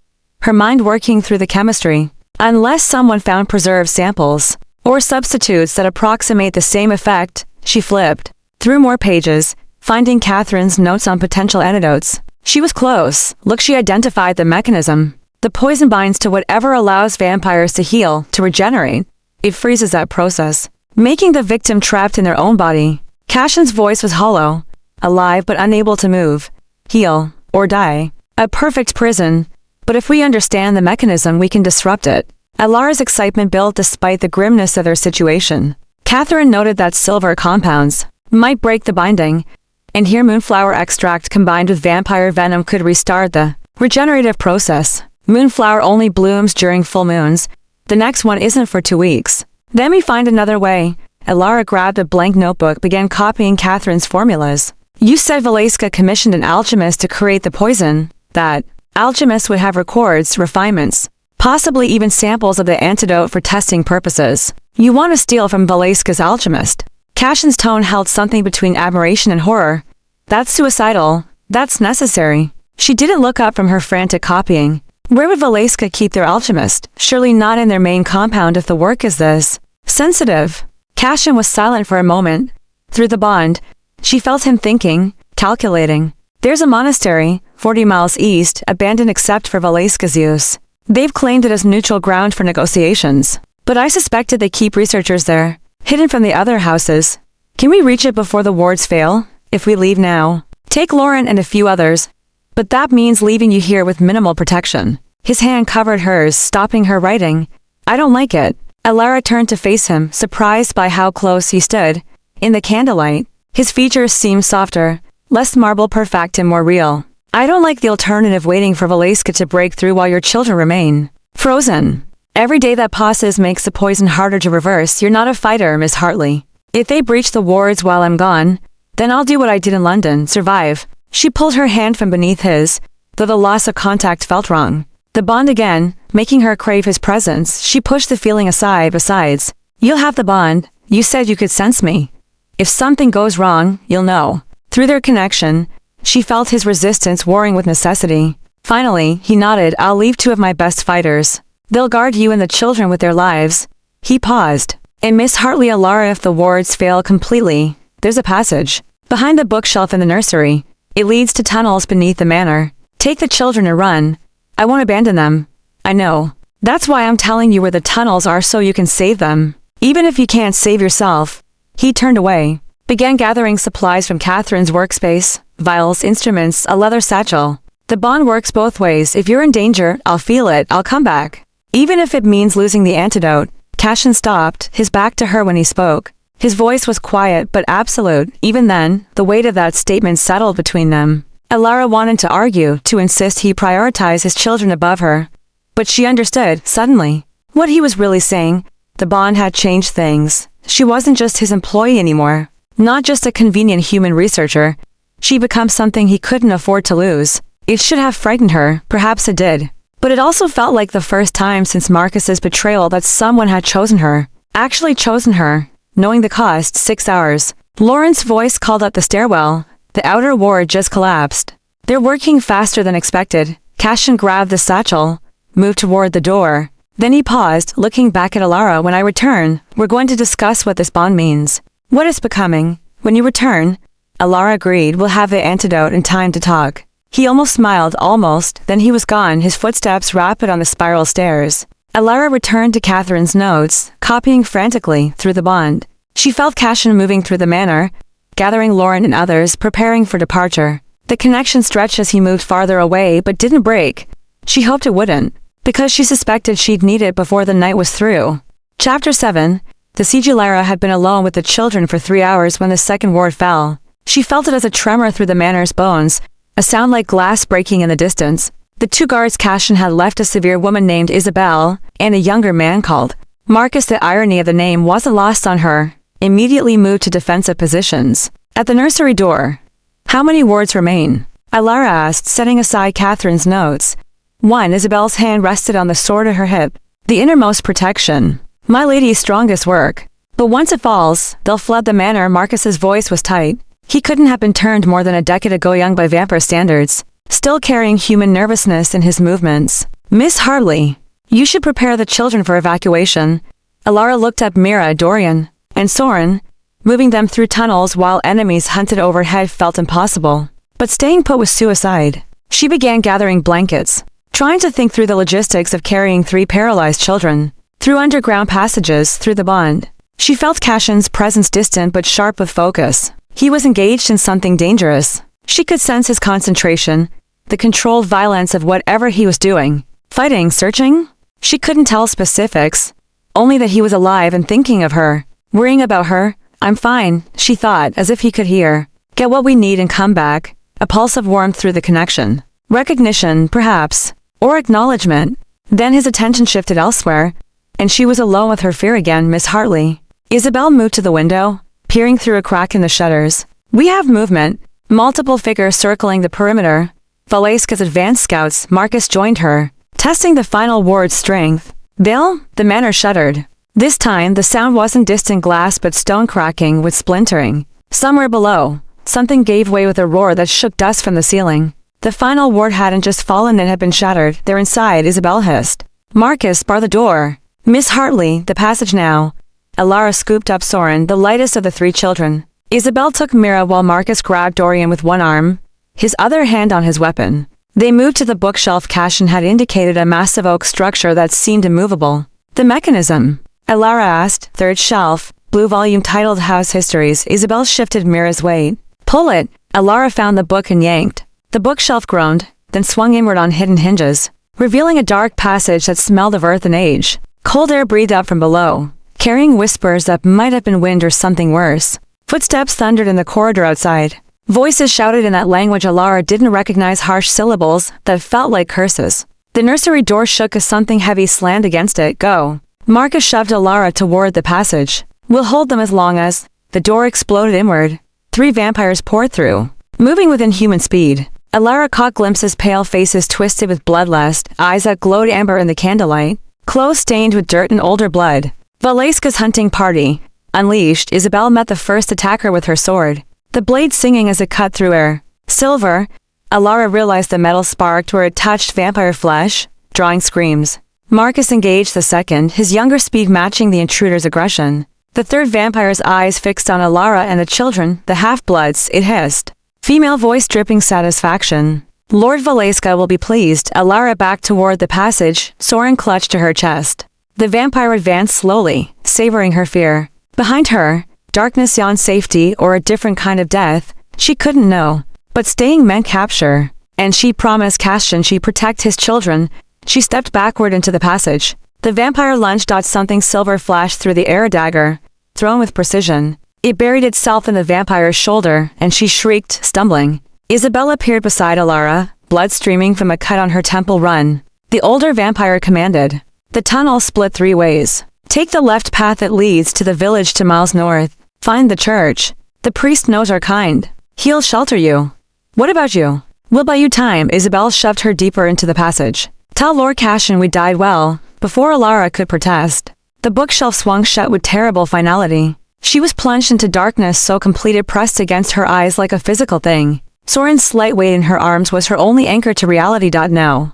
her mind working through the chemistry. Unless someone found preserved samples, or substitutes that approximate the same effect, she flipped through more pages, finding Catherine's notes on potential antidotes. She was close. Look, she identified the mechanism. The poison binds to whatever allows vampires to heal, to regenerate. It freezes that process, making the victim trapped in their own body. Castian's voice was hollow, alive but unable to move. Heal, or die. A perfect prison. But if we understand the mechanism, we can disrupt it. Alara's excitement built despite the grimness of their situation. Catherine noted that silver compounds might break the binding, and here moonflower extract combined with vampire venom could restart the regenerative process. Moonflower only blooms during full moons. The next one isn't for 2 weeks. Then we find another way. Alara grabbed a blank notebook, began copying Catherine's formulas. You said Valeska commissioned an alchemist to create the poison. That alchemist would have records, refinements, possibly even samples of the antidote for testing purposes. You want to steal from Valeska's alchemist. Castian's tone held something between admiration and horror. That's suicidal. That's necessary. She didn't look up from her frantic copying. Where would Valeska keep their alchemist? Surely not in their main compound if the work is this sensitive. Castian was silent for a moment. Through the bond, she felt him thinking, calculating. There's a monastery, 40 miles east, abandoned except for Valeska's use. They've claimed it as neutral ground for negotiations. But I suspected they keep researchers there, hidden from the other houses. Can we reach it before the wards fail? If we leave now, take Lauren and a few others. But that means leaving you here with minimal protection. His hand covered hers, stopping her writing. I don't like it. Alara turned to face him, surprised by how close he stood. In the candlelight, his features seemed softer, less marble perfect and more real. I don't like the alternative, waiting for Valeska to break through while your children remain frozen. Every day that passes makes the poison harder to reverse. You're not a fighter, Miss Hartley. If they breach the wards while I'm gone, then I'll do what I did in London, survive. She pulled her hand from beneath his, though the loss of contact felt wrong. The bond again, making her crave his presence. She pushed the feeling aside. Besides, you'll have the bond. You said you could sense me. If something goes wrong, you'll know. Through their connection, she felt his resistance warring with necessity. Finally, he nodded. I'll leave 2 of my best fighters. They'll guard you and the children with their lives. He paused. And Miss Hartley, Alara, if the wards fail completely, there's a passage behind the bookshelf in the nursery. It leads to tunnels beneath the manor. Take the children and run. I won't abandon them. I know. That's why I'm telling you where the tunnels are, so you can save them. Even if you can't save yourself. He turned away, began gathering supplies from Catherine's workspace, vials, instruments, a leather satchel. The bond works both ways. If you're in danger, I'll feel it. I'll come back. Even if it means losing the antidote. Castian stopped, his back to her when he spoke. His voice was quiet but absolute. Even then, the weight of that statement settled between them. Alara wanted to argue, to insist he prioritize his children above her. But she understood, suddenly, what he was really saying. The bond had changed things. She wasn't just his employee anymore. Not just a convenient human researcher. She'd become something he couldn't afford to lose. It should have frightened her, perhaps it did. But it also felt like the first time since Marcus's betrayal that someone had chosen her. Actually chosen her. Knowing the cost, 6 hours. Lauren's voice called up the stairwell. The outer ward just collapsed. They're working faster than expected. Castian grabbed the satchel, moved toward the door. Then he paused, looking back at Alara. When I return, we're going to discuss what this bond means. What it's becoming. When you return, Alara agreed, we'll have the antidote and time to talk. He almost smiled, almost, then he was gone, his footsteps rapid on the spiral stairs. Alara returned to Catherine's notes, copying frantically through the bond. She felt Castian moving through the manor, gathering Lauren and others, preparing for departure. The connection stretched as he moved farther away but didn't break. She hoped it wouldn't. because she suspected she'd need it before the night was through. Chapter 7. The Sigilara had been alone with the children for 3 hours when the second ward fell. She felt it as a tremor through the manor's bones, a sound like glass breaking in the distance. The 2 guards Cassian had left a severe woman named Isabel, and a younger man called Marcus. The irony of the name wasn't lost on her. Immediately moved to defensive positions. At the nursery door. How many wards remain? Ilara asked, setting aside Catherine's notes. 1. Isabel's hand rested on the sword at her hip. The innermost protection. My lady's strongest work. But once it falls, they'll flood the manor. Marcus's voice was tight. He couldn't have been turned more than a decade ago young by vampire standards, still carrying human nervousness in his movements. Miss Hartley, you should prepare the children for evacuation. Ilara looked at Mira, Dorian, and Soren. Moving them through tunnels while enemies hunted overhead felt impossible. But staying put was suicide. She began gathering blankets, trying to think through the logistics of carrying 3 paralyzed children. Through underground passages, through the bond. She felt Cassian's presence distant but sharp with focus. He was engaged in something dangerous. She could sense his concentration, the controlled violence of whatever he was doing. Fighting, searching? She couldn't tell specifics. Only that he was alive and thinking of her. Worrying about her. I'm fine, she thought, as if he could hear. Get what we need and come back. A pulse of warmth through the connection. Recognition, perhaps. Or acknowledgement. Then his attention shifted elsewhere, and she was alone with her fear again. Miss Hartley. Isabel moved to the window, peering through a crack in the shutters. We have movement. Multiple figures circling the perimeter. Valesca's advanced scouts. Marcus joined her, testing the final ward's strength. Bill? The manor shuddered. This time, the sound wasn't distant glass but stone cracking with splintering. Somewhere below, something gave way with a roar that shook dust from the ceiling. The final ward hadn't just fallen, it had been shattered. They're inside, Isabel hissed. Marcus, bar the door. Miss Hartley, the passage now. Ilara scooped up Soren, the lightest of the 3 children. Isabel took Mira while Marcus grabbed Dorian with one arm, his other hand on his weapon. They moved to the bookshelf. Cassian had indicated, a massive oak structure that seemed immovable. The mechanism? Ilara asked. 3rd shelf, blue volume titled House Histories. Isabel shifted Mira's weight. Pull it. Ilara found the book and yanked. The bookshelf groaned, then swung inward on hidden hinges, revealing a dark passage that smelled of earth and age. Cold air breathed out from below, carrying whispers that might have been wind or something worse. Footsteps thundered in the corridor outside. Voices shouted in that language Ilara didn't recognize, harsh syllables that felt like curses. The nursery door shook as something heavy slammed against it. Go. Marcus shoved Ilara toward the passage. We'll hold them as long as... The door exploded inward. 3 vampires poured through, moving within human speed. Ilara caught glimpses, pale faces twisted with bloodlust, eyes that glowed amber in the candlelight, clothes stained with dirt and older blood. Valesca's hunting party. Unleashed, Isabel met the first attacker with her sword, the blade singing as it cut through air. Silver. Ilara realized the metal sparked where it touched vampire flesh, drawing screams. Marcus engaged the second, his younger speed matching the intruder's aggression. The 3rd vampire's eyes fixed on Ilara and the children, the half-bloods. It hissed. Female voice dripping satisfaction. Lord Valesca will be pleased. Ilara backed toward the passage. Soren clutched to her chest. The vampire advanced slowly, savoring her fear. Behind her, darkness yawned. Safety or a different kind of death, she couldn't know. But staying meant capture. And she promised Cassian she'd protect his children. She stepped backward into the passage. The vampire lunged. Something silver flashed through the air, a dagger, thrown with precision. It buried itself in the vampire's shoulder, and she shrieked, stumbling. Isabel appeared beside Ilara, blood streaming from a cut on her temple. Run. The older vampire commanded. The tunnel split 3 ways. Take the left path, it leads to the village 2 miles north. Find the church. The priest knows our kind. He'll shelter you. What about you? We'll buy you time. Isabel shoved her deeper into the passage. Tell Lord Cassian we died well, before Ilara could protest. The bookshelf swung shut with terrible finality. She was plunged into darkness so complete it pressed against her eyes like a physical thing. Soren's slight weight in her arms was her only anchor to reality. No.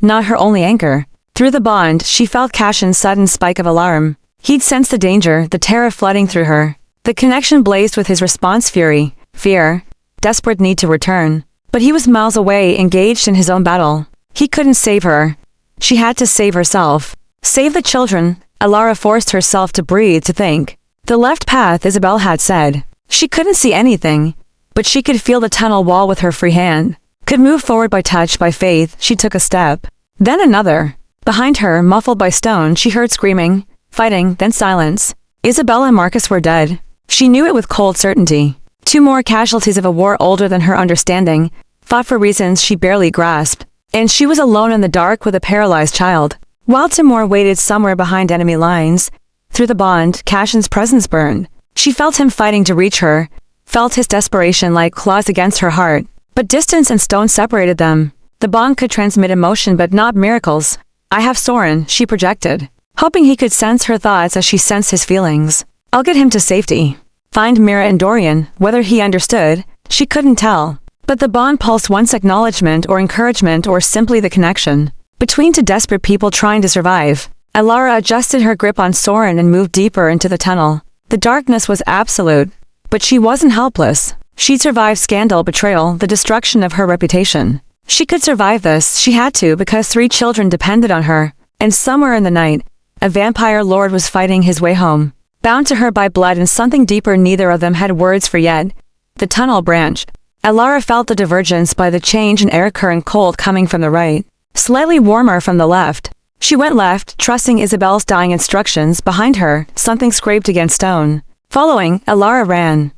Not her only anchor. Through the bond, she felt Cassian's sudden spike of alarm. He'd sensed the danger, the terror flooding through her. The connection blazed with his response: fury, fear, desperate need to return. But he was miles away, engaged in his own battle. He couldn't save her. She had to save herself. Save the children. Ilara forced herself to breathe, to think. The left path, Isabel had said. She couldn't see anything, but she could feel the tunnel wall with her free hand. Could move forward by touch, by faith. She took a step. Then another. Behind her, muffled by stone, she heard screaming, fighting, then silence. Isabella and Marcus were dead. She knew it with cold certainty. 2 more casualties of a war older than her understanding, fought for reasons she barely grasped. And she was alone in the dark with a paralyzed child. While Timur waited somewhere behind enemy lines, through the bond, Cashin's presence burned. She felt him fighting to reach her, felt his desperation like claws against her heart. But distance and stone separated them. The bond could transmit emotion but not miracles. "I have Soren," she projected, hoping he could sense her thoughts as she sensed his feelings. "I'll get him to safety." Find Mira and Dorian, whether he understood, she couldn't tell. But the bond pulsed once acknowledgement or encouragement or simply the connection between 2 desperate people trying to survive. Alara adjusted her grip on Soren and moved deeper into the tunnel. The darkness was absolute, but she wasn't helpless. She'd survived scandal, betrayal, the destruction of her reputation. She could survive this, she had to, because 3 children depended on her. And somewhere in the night, a vampire lord was fighting his way home. Bound to her by blood and something deeper neither of them had words for yet. The tunnel branched. Alara felt the divergence by the change in air current, cold coming from the right, slightly warmer from the left. She went left, trusting Isabel's dying instructions. Behind her, something scraped against stone. Following, Alara ran.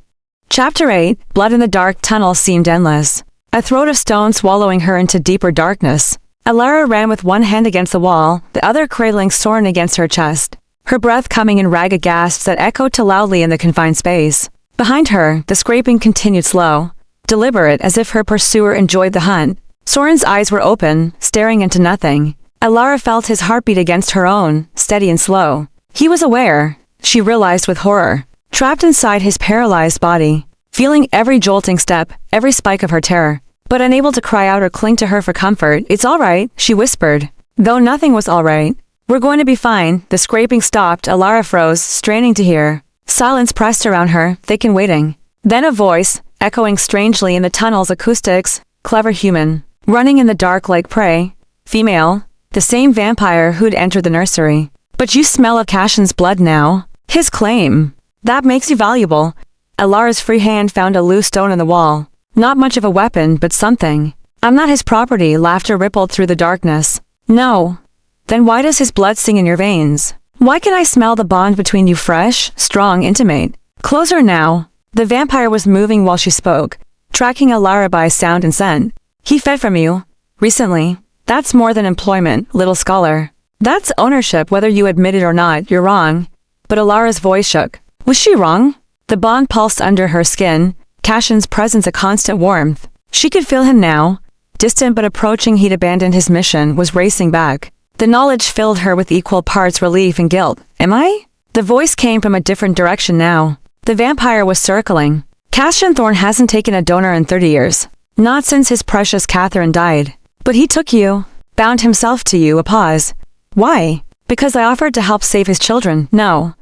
Chapter 8, Blood in the dark tunnel seemed endless. A throat of stone swallowing her into deeper darkness. Alara ran with one hand against the wall, the other cradling Soren against her chest. Her breath coming in ragged gasps that echoed too loudly in the confined space. Behind her, the scraping continued slow, deliberate as if her pursuer enjoyed the hunt. Soren's eyes were open, staring into nothing. Alara felt his heartbeat against her own, steady and slow. He was aware, she realized with horror, trapped inside his paralyzed body, feeling every jolting step, every spike of her terror, but unable to cry out or cling to her for comfort. "It's all right," she whispered, though nothing was all right. "We're going to be fine." The scraping stopped. Alara froze, straining to hear. Silence pressed around her, thick and waiting. Then a voice, echoing strangely in the tunnel's acoustics, "Clever human, running in the dark like prey. Female." The same vampire who'd entered the nursery. "But you smell of Cashin's blood now." His claim. "That makes you valuable." Alara's free hand found a loose stone in the wall. Not much of a weapon, but something. "I'm not his property." Laughter rippled through the darkness. "No. Then why does his blood sing in your veins? Why can I smell the bond between you, fresh, strong, intimate? Closer now." The vampire was moving while she spoke, tracking Alara by sound and scent. "He fed from you. Recently. That's more than employment, little scholar. That's ownership, whether you admit it or not. You're wrong." But Alara's voice shook. Was she wrong? The bond pulsed under her skin, Cashin's presence a constant warmth. She could feel him now. Distant but approaching, he'd abandoned his mission, was racing back. The knowledge filled her with equal parts relief and guilt. "Am I?" The voice came from a different direction now. The vampire was circling. "Cashin Thorne hasn't taken a donor in 30 years. Not since his precious Catherine died. But he took you, bound himself to you." A pause. "Why?" "Because I offered to help save his children." "No."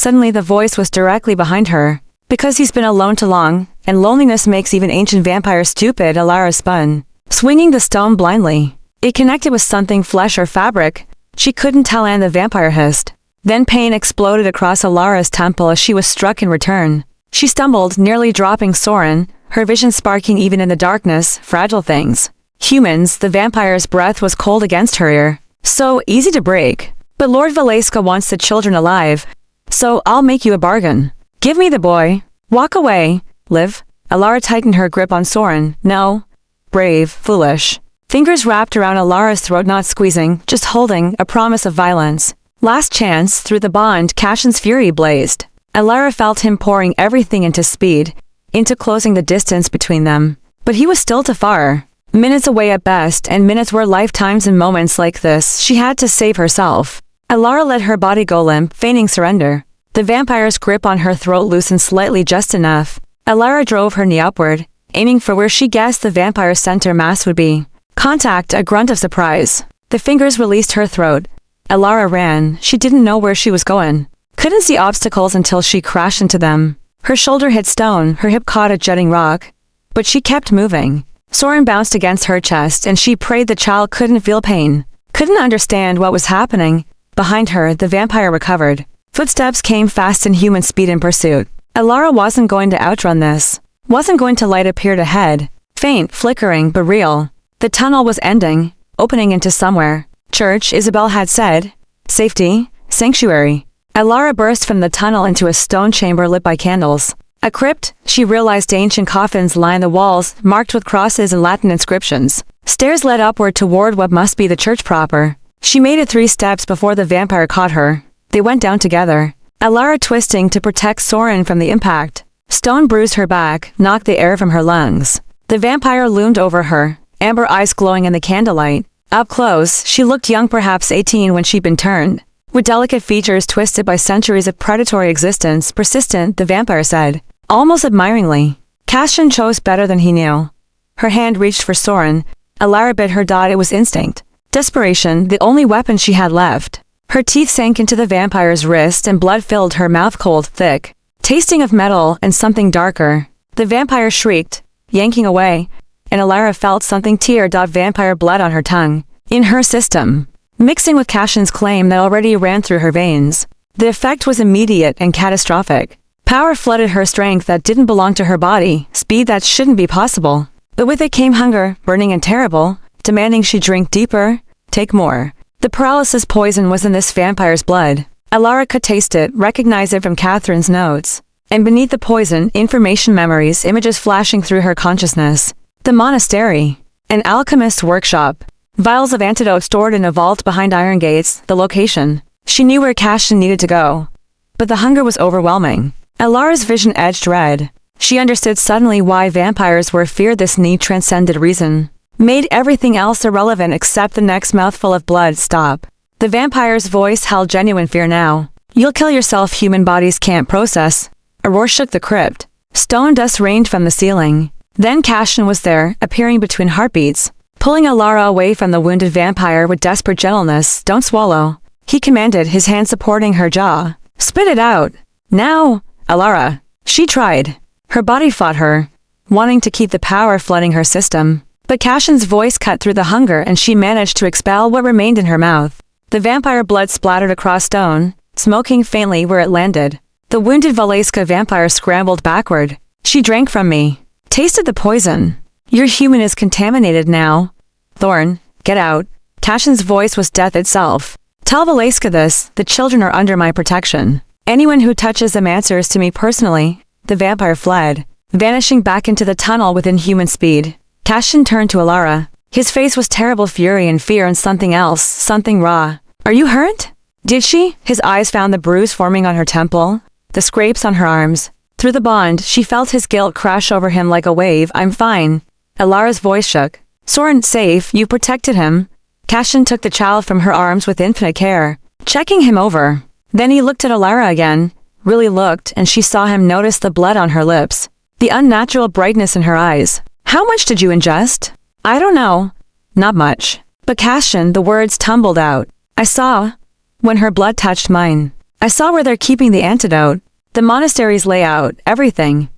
Suddenly the voice was directly behind her. "Because he's been alone too long, and loneliness makes even ancient vampires stupid." Alara spun, swinging the stone blindly. It connected with something, flesh or fabric. She couldn't tell, and the vampire hissed. Then pain exploded across Alara's temple as she was struck in return. She stumbled, nearly dropping Soren, her vision sparking even in the darkness. Fragile things. Humans. The vampire's breath was cold against her ear. "So easy to break. But Lord Valeska wants the children alive. So I'll make you a bargain. Give me the boy. Walk away. Live." Alara tightened her grip on Soren. "No." Brave. Foolish. Fingers wrapped around Alara's throat, not squeezing, just holding, a promise of violence. Last chance. Through the bond, Cashin's fury blazed. Alara felt him pouring everything into speed, into closing the distance between them. But he was still too far. Minutes away at best, and minutes were lifetimes. In moments like this, she had to save herself. Alara let her body go limp, feigning surrender. The vampire's grip on her throat loosened slightly, just enough. Alara drove her knee upward, aiming for where she guessed the vampire's center mass would be. Contact. A grunt of surprise. The fingers released her throat. Alara ran. She didn't know where she was going. Couldn't see obstacles until she crashed into them. Her shoulder hit stone, her hip caught a jutting rock. But she kept moving. Soren bounced against her chest, and she prayed the child couldn't feel pain. Couldn't understand what was happening. Behind her, the vampire recovered. Footsteps came fast in human speed in pursuit. Alara wasn't going to outrun this. Wasn't going to. Light appeared ahead. Faint, flickering, but real. The tunnel was ending, opening into somewhere. Church, Isabel had said. Safety. Sanctuary. Alara burst from the tunnel into a stone chamber lit by candles. A crypt, she realized ancient coffins lined the walls, marked with crosses and Latin inscriptions. Stairs led upward toward what must be the church proper. She made it 3 steps before the vampire caught her. They went down together. Alara twisting to protect Soren from the impact. Stone bruised her back, knocked the air from her lungs. The vampire loomed over her, amber eyes glowing in the candlelight. Up close, she looked young, perhaps 18 when she'd been turned. With delicate features twisted by centuries of predatory existence, persistent, the vampire said, almost admiringly. Cassian chose better than he knew. Her hand reached for Soren. Alara bit her dot. It was instinct. Desperation, the only weapon she had left. Her teeth sank into the vampire's wrist and blood filled her mouth, cold, thick, tasting of metal and something darker. The vampire shrieked, yanking away, and Alara felt something vampire blood on her tongue, in her system, mixing with Cassian's claim that already ran through her veins. The effect was immediate and catastrophic. Power flooded her, strength that didn't belong to her body, speed that shouldn't be possible. But with it came hunger, burning and terrible, demanding she drink deeper, take more. The paralysis poison was in this vampire's blood. Alara could taste it, recognize it from Catherine's notes. And beneath the poison, information, memories, images flashing through her consciousness. The monastery. An alchemist's workshop. Vials of antidote stored in a vault behind iron gates, the location. She knew where Cassian needed to go. But the hunger was overwhelming. Alara's vision edged red. She understood suddenly why vampires were feared. This need transcended reason. Made everything else irrelevant except the next mouthful of blood. Stop. The vampire's voice held genuine fear now. You'll kill yourself, human bodies can't process. A roar shook the crypt. Stone dust rained from the ceiling. Then Cassian was there, appearing between heartbeats, pulling Alara away from the wounded vampire with desperate gentleness. Don't swallow, he commanded, his hand supporting her jaw. Spit it out. Now, Alara. She tried. Her body fought her, wanting to keep the power flooding her system. But Cassian's voice cut through the hunger and she managed to expel what remained in her mouth. The vampire blood splattered across stone, smoking faintly where it landed. The wounded Valeska vampire scrambled backward. She drank from me. Tasted the poison. Your human is contaminated now. Thorn, get out. Cassian's voice was death itself. Tell Valeska this, the children are under my protection. Anyone who touches them answers to me personally. The vampire fled, vanishing back into the tunnel with inhuman speed. Cassian turned to Alara. His face was terrible fury and fear and something else, something raw. Are you hurt? Did she? His eyes found the bruise forming on her temple, the scrapes on her arms. Through the bond, she felt his guilt crash over him like a wave. I'm fine. Alara's voice shook. Soren, safe, you protected him. Cassian took the child from her arms with infinite care, checking him over. Then he looked at Alara again, really looked, and she saw him notice the blood on her lips, the unnatural brightness in her eyes. How much did you ingest? I don't know. Not much. But Cassian, the words tumbled out. I saw. When her blood touched mine. I saw where they're keeping the antidote. The monastery's layout, everything.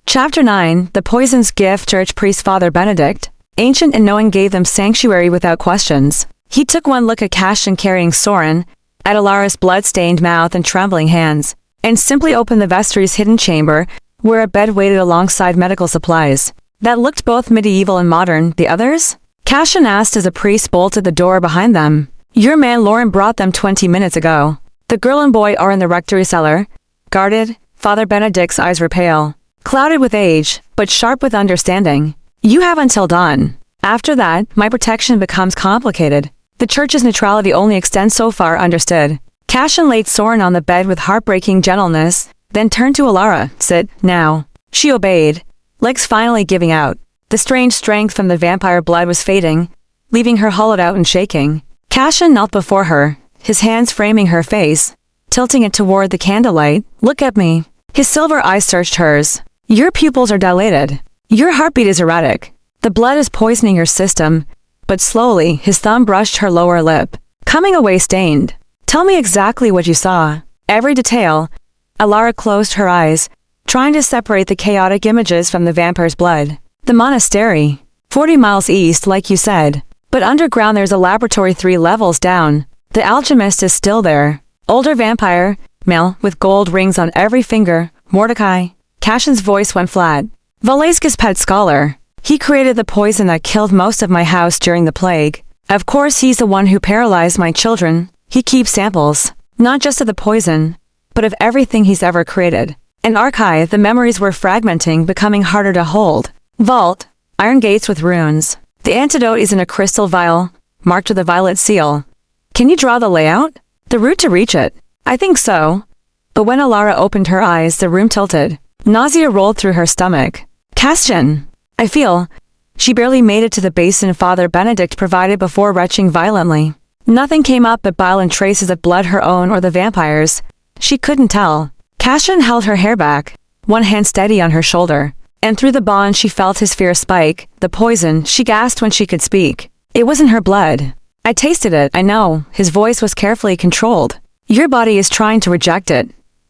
Chapter 9, The Poison's Gift. Church priest Father Benedict, ancient and knowing, gave them sanctuary without questions. He took one look at Cassian carrying Soren, at Alara's blood-stained mouth and trembling hands, and simply opened the vestry's hidden chamber, where a bed waited alongside medical supplies. That looked both medieval and modern. The others? Cassian asked as a priest bolted the door behind them. Your man Lauren brought them 20 minutes ago. The girl and boy are in the rectory cellar. Guarded. Father Benedict's eyes were pale, clouded with age, but sharp with understanding. You have until dawn. After that, my protection becomes complicated. The church's neutrality only extends so far. Understood. Cassian laid Soren on the bed with heartbreaking gentleness, then turned to Alara. Sit, now. She obeyed, legs finally giving out. The strange strength from the vampire blood was fading, leaving her hollowed out and shaking. Cassian knelt before her, his hands framing her face, tilting it toward the candlelight. Look at me. His silver eyes searched hers. Your pupils are dilated. Your heartbeat is erratic. The blood is poisoning your system. But slowly, his thumb brushed her lower lip, coming away stained. Tell me exactly what you saw. Every detail. Alara closed her eyes, trying to separate the chaotic images from the vampire's blood. The monastery. 40 miles east, like you said. But underground there's a laboratory 3 levels down. The alchemist is still there. Older vampire, male, with gold rings on every finger. Mordecai. Cassian's voice went flat. Valeska's pet scholar. He created the poison that killed most of my house during the plague. Of course he's the one who paralyzed my children. He keeps samples, not just of the poison, but of everything he's ever created. An archive, the memories were fragmenting, becoming harder to hold. Vault, iron gates with runes. The antidote is in a crystal vial, marked with a violet seal. Can you draw the layout? The route to reach it? I think so. But when Alara opened her eyes, the room tilted. Nausea rolled through her stomach. Castian! I feel. She barely made it to the basin Father Benedict provided before retching violently. Nothing came up but bile and traces of blood, her own or the vampire's. She couldn't tell. Castian held her hair back, one hand steady on her shoulder. And through the bond she felt his fear spike. The poison, she gasped when she could speak. It wasn't her blood. I tasted it, I know. His voice was carefully controlled. Your body is trying to reject it.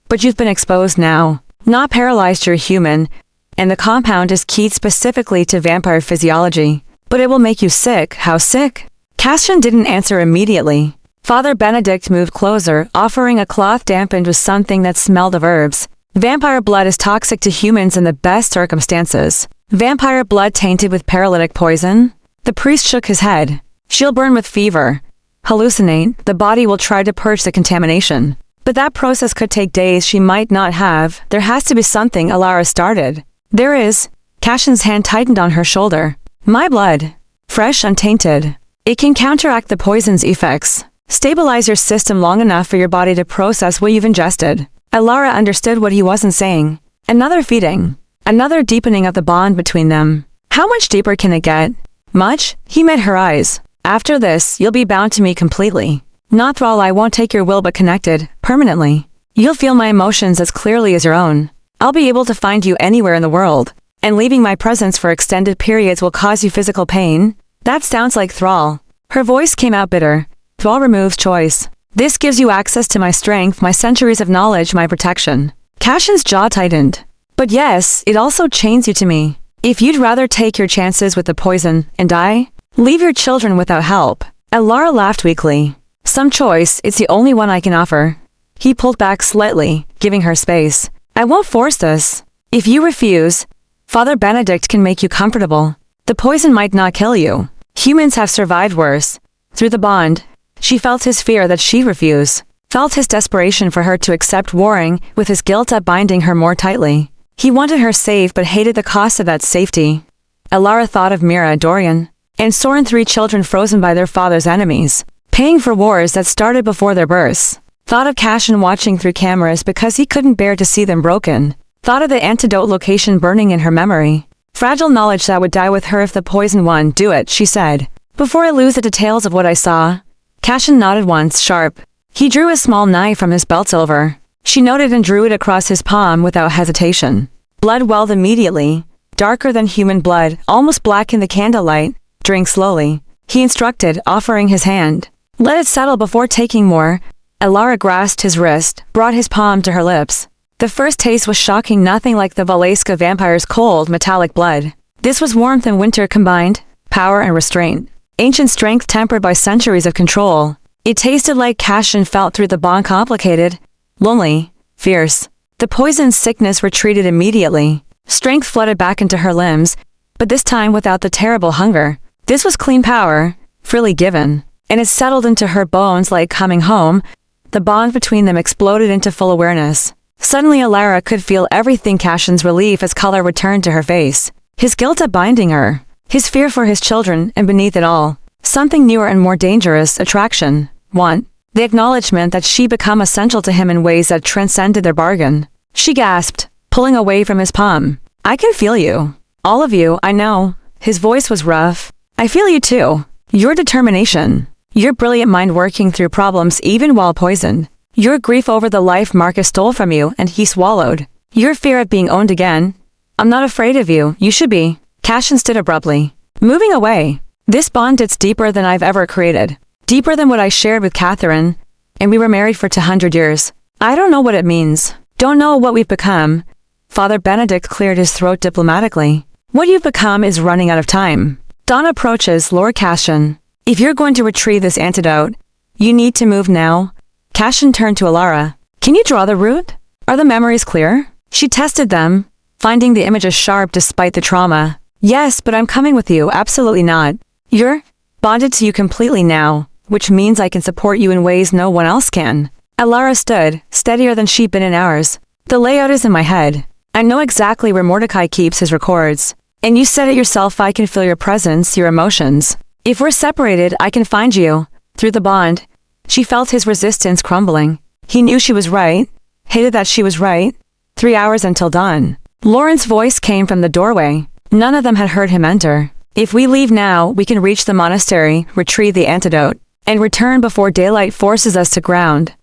But you've been exposed now. Not paralyzed, you're human. And the compound is keyed specifically to vampire physiology. But it will make you sick. How sick? Castian didn't answer immediately. Father Benedict moved closer, offering a cloth dampened with something that smelled of herbs. Vampire blood is toxic to humans in the best circumstances. Vampire blood tainted with paralytic poison? The priest shook his head. She'll burn with fever. Hallucinate, the body will try to purge the contamination. But that process could take days she might not have. There has to be something Alara started. There is. Castian's hand tightened on her shoulder. My blood. Fresh, untainted. It can counteract the poison's effects. Stabilize your system long enough for your body to process what you've ingested. Alara understood what he wasn't saying. Another feeding. Another deepening of the bond between them. How much deeper can it get? Much? He met her eyes. After this, you'll be bound to me completely. Not thrall, I won't take your will, but connected, permanently. You'll feel my emotions as clearly as your own. I'll be able to find you anywhere in the world. And leaving my presence for extended periods will cause you physical pain? That sounds like thrall. Her voice came out bitter. Thrall removes choice. This gives you access to my strength, my centuries of knowledge, my protection. Castian's jaw tightened. But yes, it also chains you to me. If you'd rather take your chances with the poison, and die, leave your children without help. Alara laughed weakly. Some choice, it's the only one I can offer. He pulled back slightly, giving her space. I won't force this. If you refuse, Father Benedict can make you comfortable. The poison might not kill you. Humans have survived worse. Through the bond, she felt his fear that she'd refuse. Felt his desperation for her to accept warring, with his guilt up binding her more tightly. He wanted her safe but hated the cost of that safety. Alara thought of Mira, Dorian, and Soren, 3 children frozen by their father's enemies, paying for wars that started before their births. Thought of Castian watching through cameras because he couldn't bear to see them broken. Thought of the antidote location burning in her memory. Fragile knowledge that would die with her if the poison won. Do it, she said. Before I lose the details of what I saw. Castian nodded once, sharp. He drew a small knife from his belt silver. She noted and drew it across his palm without hesitation. Blood welled immediately, darker than human blood, almost black in the candlelight. Drink slowly. He instructed, offering his hand. Let it settle before taking more. Alara grasped his wrist, brought his palm to her lips. The first taste was shocking, nothing like the Valeska vampire's cold, metallic blood. This was warmth and winter combined, power and restraint. Ancient strength tempered by centuries of control. It tasted like Castian felt through the bond, complicated, lonely, fierce. The poison's sickness retreated immediately. Strength flooded back into her limbs, but this time without the terrible hunger. This was clean power, freely given, and it settled into her bones like coming home. The bond between them exploded into full awareness. Suddenly Alara could feel everything. Castian's relief as color returned to her face. His guilt at binding her. His fear for his children, and beneath it all, something newer and more dangerous, attraction, want. The acknowledgement that she'd become essential to him in ways that transcended their bargain. She gasped, pulling away from his palm. I can feel you. All of you, I know. His voice was rough. I feel you too. Your determination. Your brilliant mind working through problems even while poisoned. Your grief over the life Marcus stole from you and he swallowed. Your fear of being owned again. I'm not afraid of you, you should be. Castian stood abruptly, moving away. This bond, it's deeper than I've ever created. Deeper than what I shared with Catherine, and we were married for 200 years. I don't know what it means. Don't know what we've become. Father Benedict cleared his throat diplomatically. What you've become is running out of time. Dawn approaches, Lord Castian. If you're going to retrieve this antidote, you need to move now. Castian turned to Alara. Can you draw the route? Are the memories clear? She tested them, finding the images sharp despite the trauma. Yes, but I'm coming with you. Absolutely not. You're bonded to you completely now, which means I can support you in ways no one else can. Alara stood, steadier than she'd been in hours. The layout is in my head. I know exactly where Mordecai keeps his records. And you said it yourself, I can feel your presence, your emotions. If we're separated, I can find you. Through the bond. She felt his resistance crumbling. He knew she was right. Hated that she was right. 3 hours until dawn. Lauren's voice came from the doorway. None of them had heard him enter. If we leave now, we can reach the monastery, retrieve the antidote, and return before daylight forces us to ground.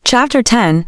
Chapter 10.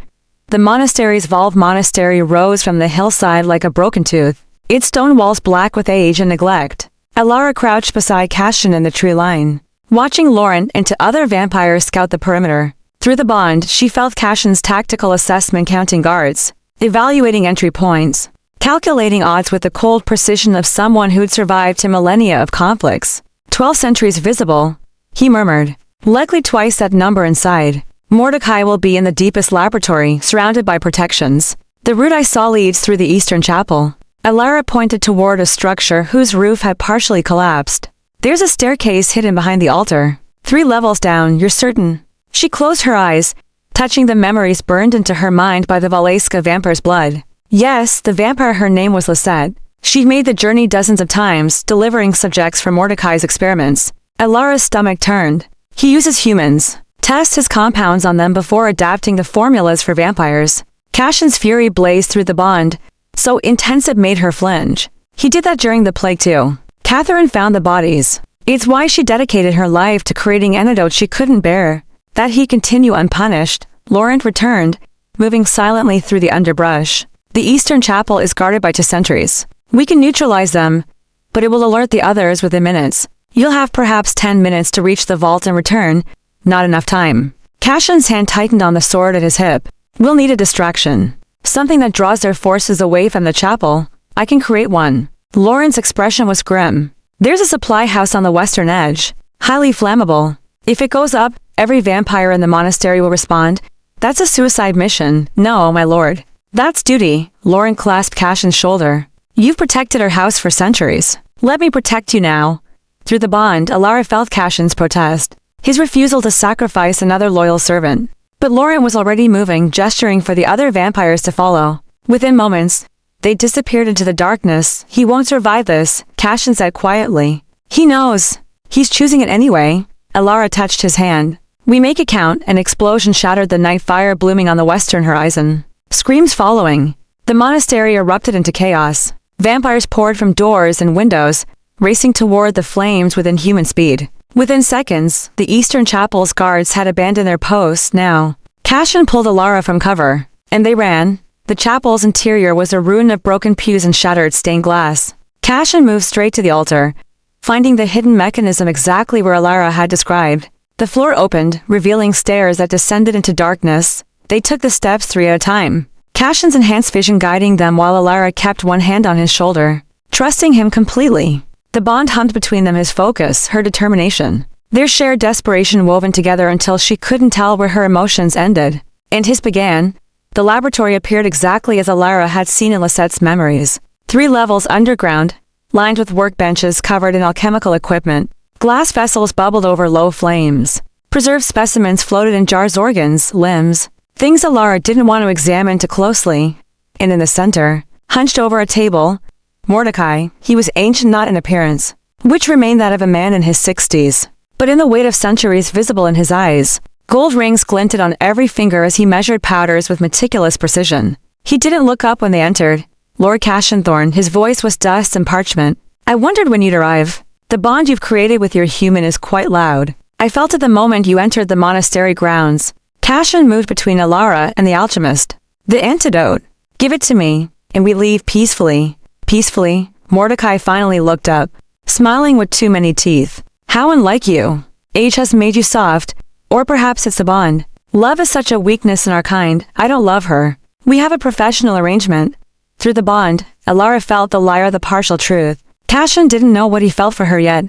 The monastery's vaulted monastery rose from the hillside like a broken tooth, its stone walls black with age and neglect. Alara crouched beside Cassian in the tree line, watching Lauren and 2 other vampires scout the perimeter. Through the bond, she felt Cassian's tactical assessment, counting guards, evaluating entry points, calculating odds with the cold precision of someone who'd survived to millennia of conflicts. 12 sentries visible, he murmured. Likely twice that number inside. Mordecai will be in the deepest laboratory, surrounded by protections. The route I saw leads through the eastern chapel. Alara pointed toward a structure whose roof had partially collapsed. There's a staircase hidden behind the altar. 3 levels down, you're certain? She closed her eyes, touching the memories burned into her mind by the Valeska vampire's blood. Yes, the vampire, her name was Lisette. She'd made the journey dozens of times, delivering subjects for Mordecai's experiments. Alara's stomach turned. He uses humans. Tests his compounds on them before adapting the formulas for vampires. Cassian's fury blazed through the bond, so intense it made her flinch. He did that during the plague too. Catherine found the bodies. It's why she dedicated her life to creating antidotes she couldn't bear. That he continue unpunished. Laurent returned, moving silently through the underbrush. The eastern chapel is guarded by 2 sentries. We can neutralize them, but it will alert the others within minutes. You'll have perhaps 10 minutes to reach the vault and return. Not enough time. Cassian's hand tightened on the sword at his hip. We'll need a distraction. Something that draws their forces away from the chapel. I can create one. Lauren's expression was grim. There's a supply house on the western edge. Highly flammable. If it goes up, every vampire in the monastery will respond. That's a suicide mission. No, my lord. That's duty. Lauren clasped Cassian's shoulder. You've protected our house for centuries. Let me protect you now. Through the bond, Alara felt Cassian's protest. His refusal to sacrifice another loyal servant. But Laurent was already moving, gesturing for the other vampires to follow. Within moments, they disappeared into the darkness. He won't survive this, Cassian said quietly. He knows. He's choosing it anyway. Alara touched his hand. We make it count. An explosion shattered the night fire blooming on the western horizon. Screams following. The monastery erupted into chaos. Vampires poured from doors and windows, racing toward the flames within human speed. Within seconds, the eastern chapel's guards had abandoned their posts now. Cassian pulled Alara from cover, and they ran. The chapel's interior was a ruin of broken pews and shattered stained glass. Cassian moved straight to the altar, finding the hidden mechanism exactly where Alara had described. The floor opened, revealing stairs that descended into darkness. They took the steps 3 at a time, Cassian's enhanced vision guiding them while Alara kept one hand on his shoulder, trusting him completely. The bond hummed between them, his focus, her determination. Their shared desperation woven together until she couldn't tell where her emotions ended. And his began. The laboratory appeared exactly as Alara had seen in Lisette's memories. 3 levels underground, lined with workbenches covered in alchemical equipment. Glass vessels bubbled over low flames. Preserved specimens floated in jars, organs, limbs. Things Alara didn't want to examine too closely. And in the center, hunched over a table, Mordecai. He was ancient not in appearance, which remained that of a man in his 60s, but in the weight of centuries visible in his eyes. Gold rings glinted on every finger as he measured powders with meticulous precision. He didn't look up when they entered. Lord Cashinthorne, his voice was dust and parchment. I wondered when you'd arrive. The bond you've created with your human is quite loud. I felt it the moment you entered the monastery grounds. Cassian moved between Alara and the alchemist. The antidote. Give it to me, and we leave peacefully. Peacefully, Mordecai finally looked up, smiling with too many teeth. How unlike you. Age has made you soft, or perhaps it's the bond. Love is such a weakness in our kind. I don't love her. We have a professional arrangement. Through the bond, Alara felt the lie or the partial truth. Cassian didn't know what he felt for her yet,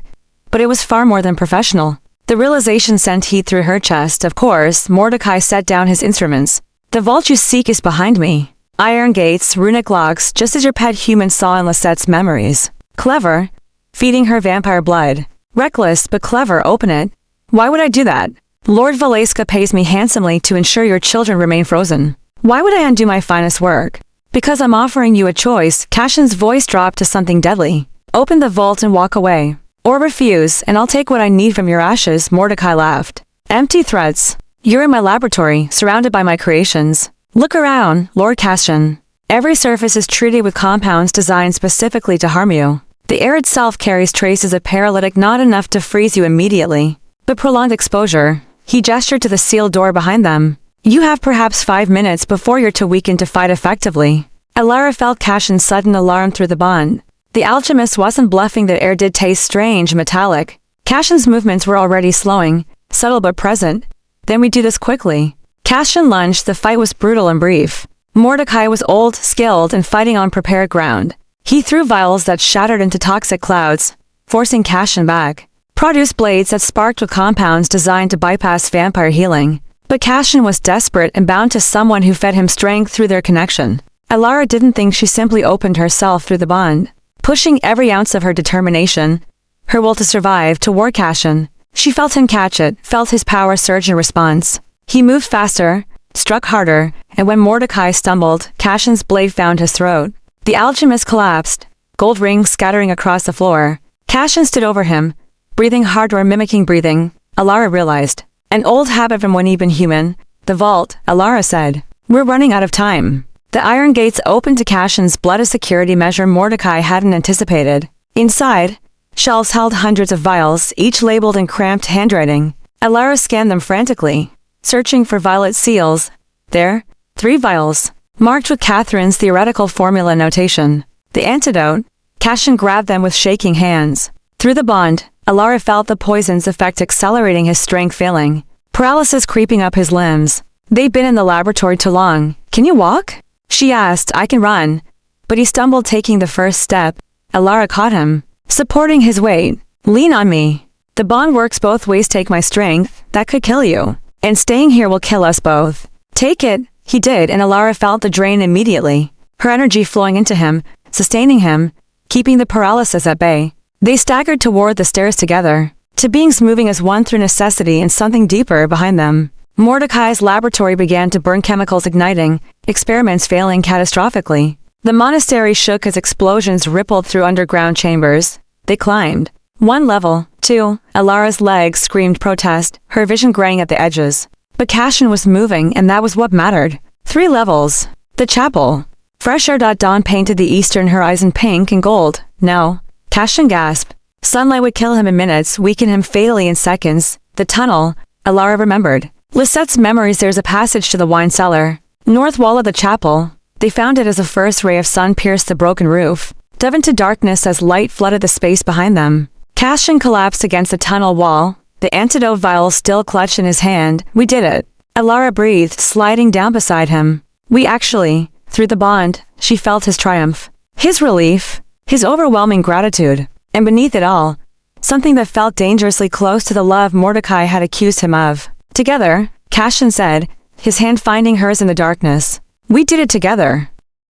but it was far more than professional. The realization sent heat through her chest. Of course, Mordecai set down his instruments. The vault you seek is behind me. Iron gates, runic locks, just as your pet human saw in Lisette's memories. Clever. Feeding her vampire blood. Reckless but clever, open it. Why would I do that? Lord Valeska pays me handsomely to ensure your children remain frozen. Why would I undo my finest work? Because I'm offering you a choice. Cashin's voice dropped to something deadly. Open the vault and walk away. Or refuse, and I'll take what I need from your ashes, Mordecai laughed. Empty threats. You're in my laboratory, surrounded by my creations. Look around, Lord Cashin. Every surface is treated with compounds designed specifically to harm you. The air itself carries traces of paralytic, not enough to freeze you immediately, but prolonged exposure. He gestured to the sealed door behind them. You have perhaps 5 minutes before you're too weakened to fight effectively. Alara felt Cashin's sudden alarm through the bond. The alchemist wasn't bluffing. The air did taste strange, metallic. Cashin's movements were already slowing, subtle but present. Then we do this quickly. Cashin lunged. The fight was brutal and brief. Mordecai was old, skilled, and fighting on prepared ground. He threw vials that shattered into toxic clouds, forcing Cashin back. Produced blades that sparked with compounds designed to bypass vampire healing. But Cashin was desperate and bound to someone who fed him strength through their connection. Alara didn't think. She simply opened herself through the bond, pushing every ounce of her determination, her will to survive, toward Cashin. She felt him catch it, felt his power surge in response. He moved faster, struck harder, and when Mordecai stumbled, Cashin's blade found his throat. The alchemist collapsed, gold rings scattering across the floor. Cashin stood over him, breathing hard or mimicking breathing. Alara realized. An old habit from when he'd been human. The vault, Alara said. We're running out of time. The iron gates opened to Cashin's blood, a security measure Mordecai hadn't anticipated. Inside, shelves held hundreds of vials, each labeled in cramped handwriting. Alara scanned them frantically, searching for violet seals. There, 3 vials, marked with Catherine's theoretical formula notation. The antidote. Cashin grabbed them with shaking hands. Through the bond, Alara felt the poison's effect accelerating, his strength failing, paralysis creeping up his limbs. They'd been in the laboratory too long. Can you walk? She asked. I can run. But he stumbled, taking the first step. Alara caught him, supporting his weight. Lean on me. The bond works both ways. Take my strength. That could kill you. And staying here will kill us both. Take it. He did, and Alara felt the drain immediately, her energy flowing into him, sustaining him, keeping the paralysis at bay. They staggered toward the stairs together, two beings moving as one through necessity and something deeper behind them. Mordecai's laboratory began to burn, chemicals igniting, experiments failing catastrophically. The monastery shook as explosions rippled through underground chambers. They climbed. 1 level, 2, Alara's legs screamed protest, her vision graying at the edges. But Cashin was moving, and that was what mattered. 3 levels. The chapel. Fresh air. Dawn painted the eastern horizon pink and gold. No. Cashin gasped. Sunlight would kill him in minutes, weaken him fatally in seconds. The tunnel. Alara remembered. Lisette's memories. There's a passage to the wine cellar. North wall of the chapel. They found it as a first ray of sun pierced the broken roof, dove into darkness as light flooded the space behind them. Cashin collapsed against the tunnel wall, the antidote vial still clutched in his hand. We did it. Alara breathed, sliding down beside him. We actually, through the bond, she felt his triumph, his relief, his overwhelming gratitude, and beneath it all, something that felt dangerously close to the love Mordecai had accused him of. Together, Cashin said, his hand finding hers in the darkness. We did it together.